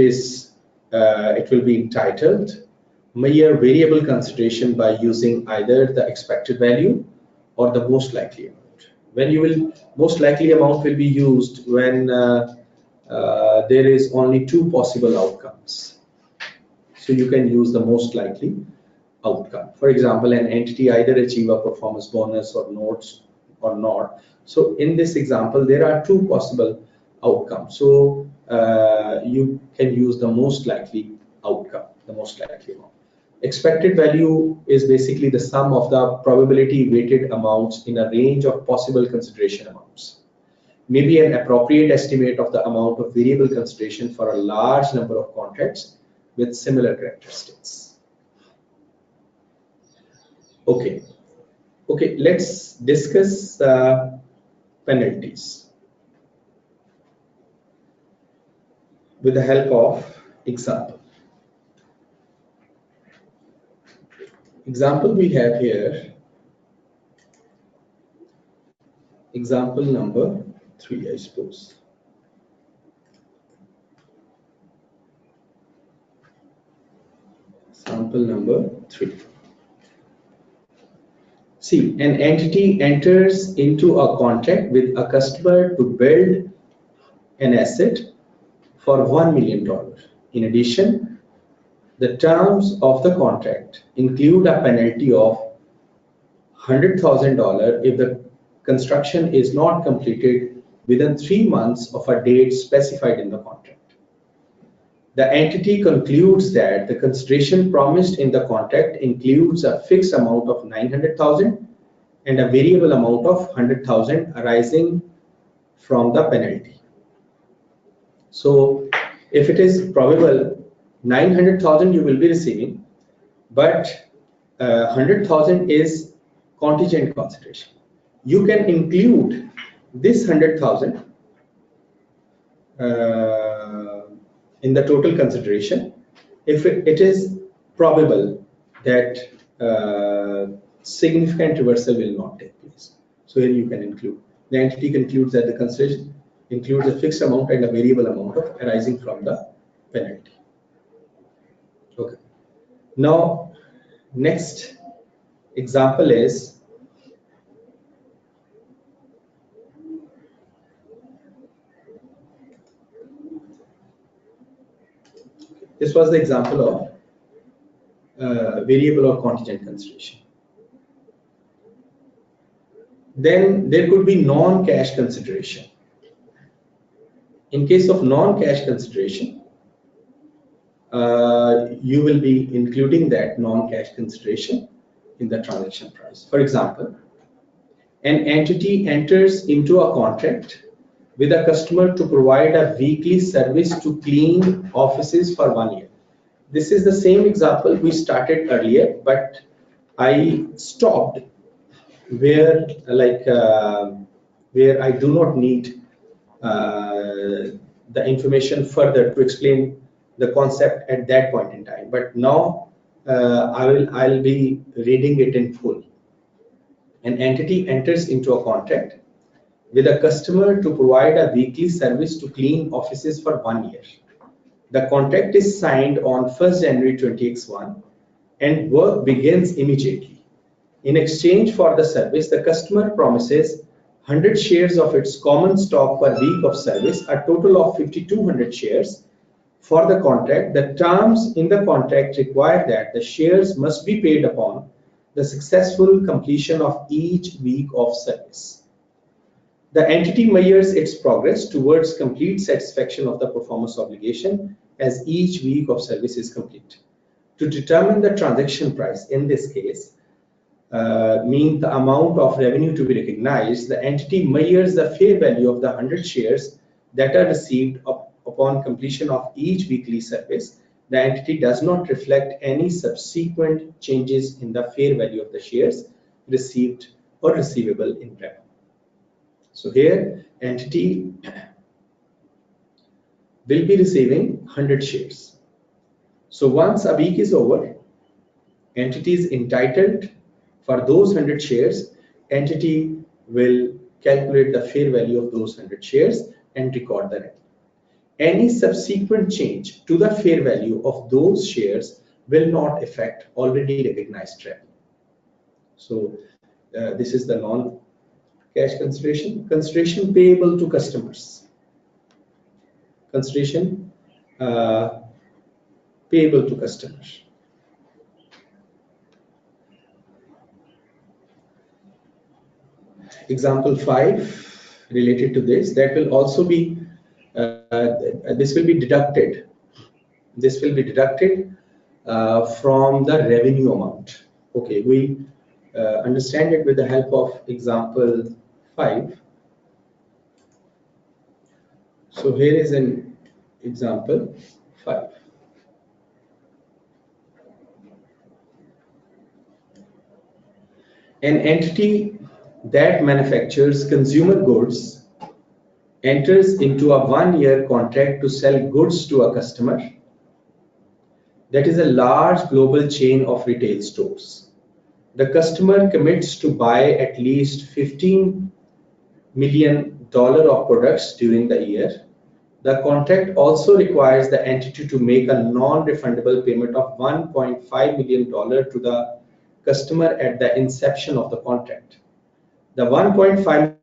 will be entitled, measure variable consideration by using either the expected value or the most likely amount. When you will, most likely amount will be used when there is only two possible outcomes. So you can use the most likely outcome. For example, an entity either achieve a performance bonus or notes or not. So in this example, there are two possible outcomes. So you can use the most likely outcome, the most likely amount. Expected value is basically the sum of the probability weighted amounts in a range of possible consideration amounts. Maybe an appropriate estimate of the amount of variable consideration for a large number of contracts with similar characteristics. Okay, let's discuss penalties with the help of example. Example we have here, example number 3, I suppose. Example number 3. See, an entity enters into a contract with a customer to build an asset for $1 million. In addition, the terms of the contract include a penalty of $100,000 if the construction is not completed within 3 months of a date specified in the contract. The entity concludes that the consideration promised in the contract includes a fixed amount of $900,000 and a variable amount of $100,000 arising from the penalty. So if it is probable, 900,000 you will be receiving, but 100,000 is contingent consideration. You can include this 100,000 in the total consideration if it is probable that significant reversal will not take place. So here you can include. The entity concludes that the consideration includes a fixed amount and a variable amount of arising from the penalty. Okay. Now Next example is this was the example of variable or contingent consideration. Then there could be non-cash consideration. In case of non-cash consideration, you will be including that non-cash consideration in the transaction price. For example, an entity enters into a contract with a customer to provide a weekly service to clean offices for 1 year. This is the same example we started earlier, but I stopped where where I do not need the information further to explain the concept at that point in time. But now I'll be reading it in full. An entity enters into a contract with a customer to provide a weekly service to clean offices for 1 year. The contract is signed on 1st January 2021 and work begins immediately. In exchange for the service, the customer promises 100 shares of its common stock per week of service, a total of 5,200 shares. For the contract, the terms in the contract require that the shares must be paid upon the successful completion of each week of service. The entity measures its progress towards complete satisfaction of the performance obligation as each week of service is complete. To determine the transaction price, in this case, mean the amount of revenue to be recognized, the entity measures the fair value of the 100 shares that are received upon completion of each weekly service. The entity does not reflect any subsequent changes in the fair value of the shares received or receivable in revenue. So here, entity will be receiving 100 shares. So once a week is over, entity is entitled for those 100 shares. Entity will calculate the fair value of those 100 shares and record the revenue. Any subsequent change to the fair value of those shares will not affect already recognized revenue. So this is the non-cash consideration. Consideration payable to customers. Consideration payable to customers. Example 5 related to this, that will also be this will be deducted. This will be deducted from the revenue amount. Okay, we understand it with the help of example 5. So here is an example 5. An entity that manufactures consumer goods enters into a 1-year contract to sell goods to a customer that is a large global chain of retail stores. The customer commits to buy at least $15 million of products during the year. The contract also requires the entity to make a non-refundable payment of $1.5 million to the customer at the inception of the contract. The $1.5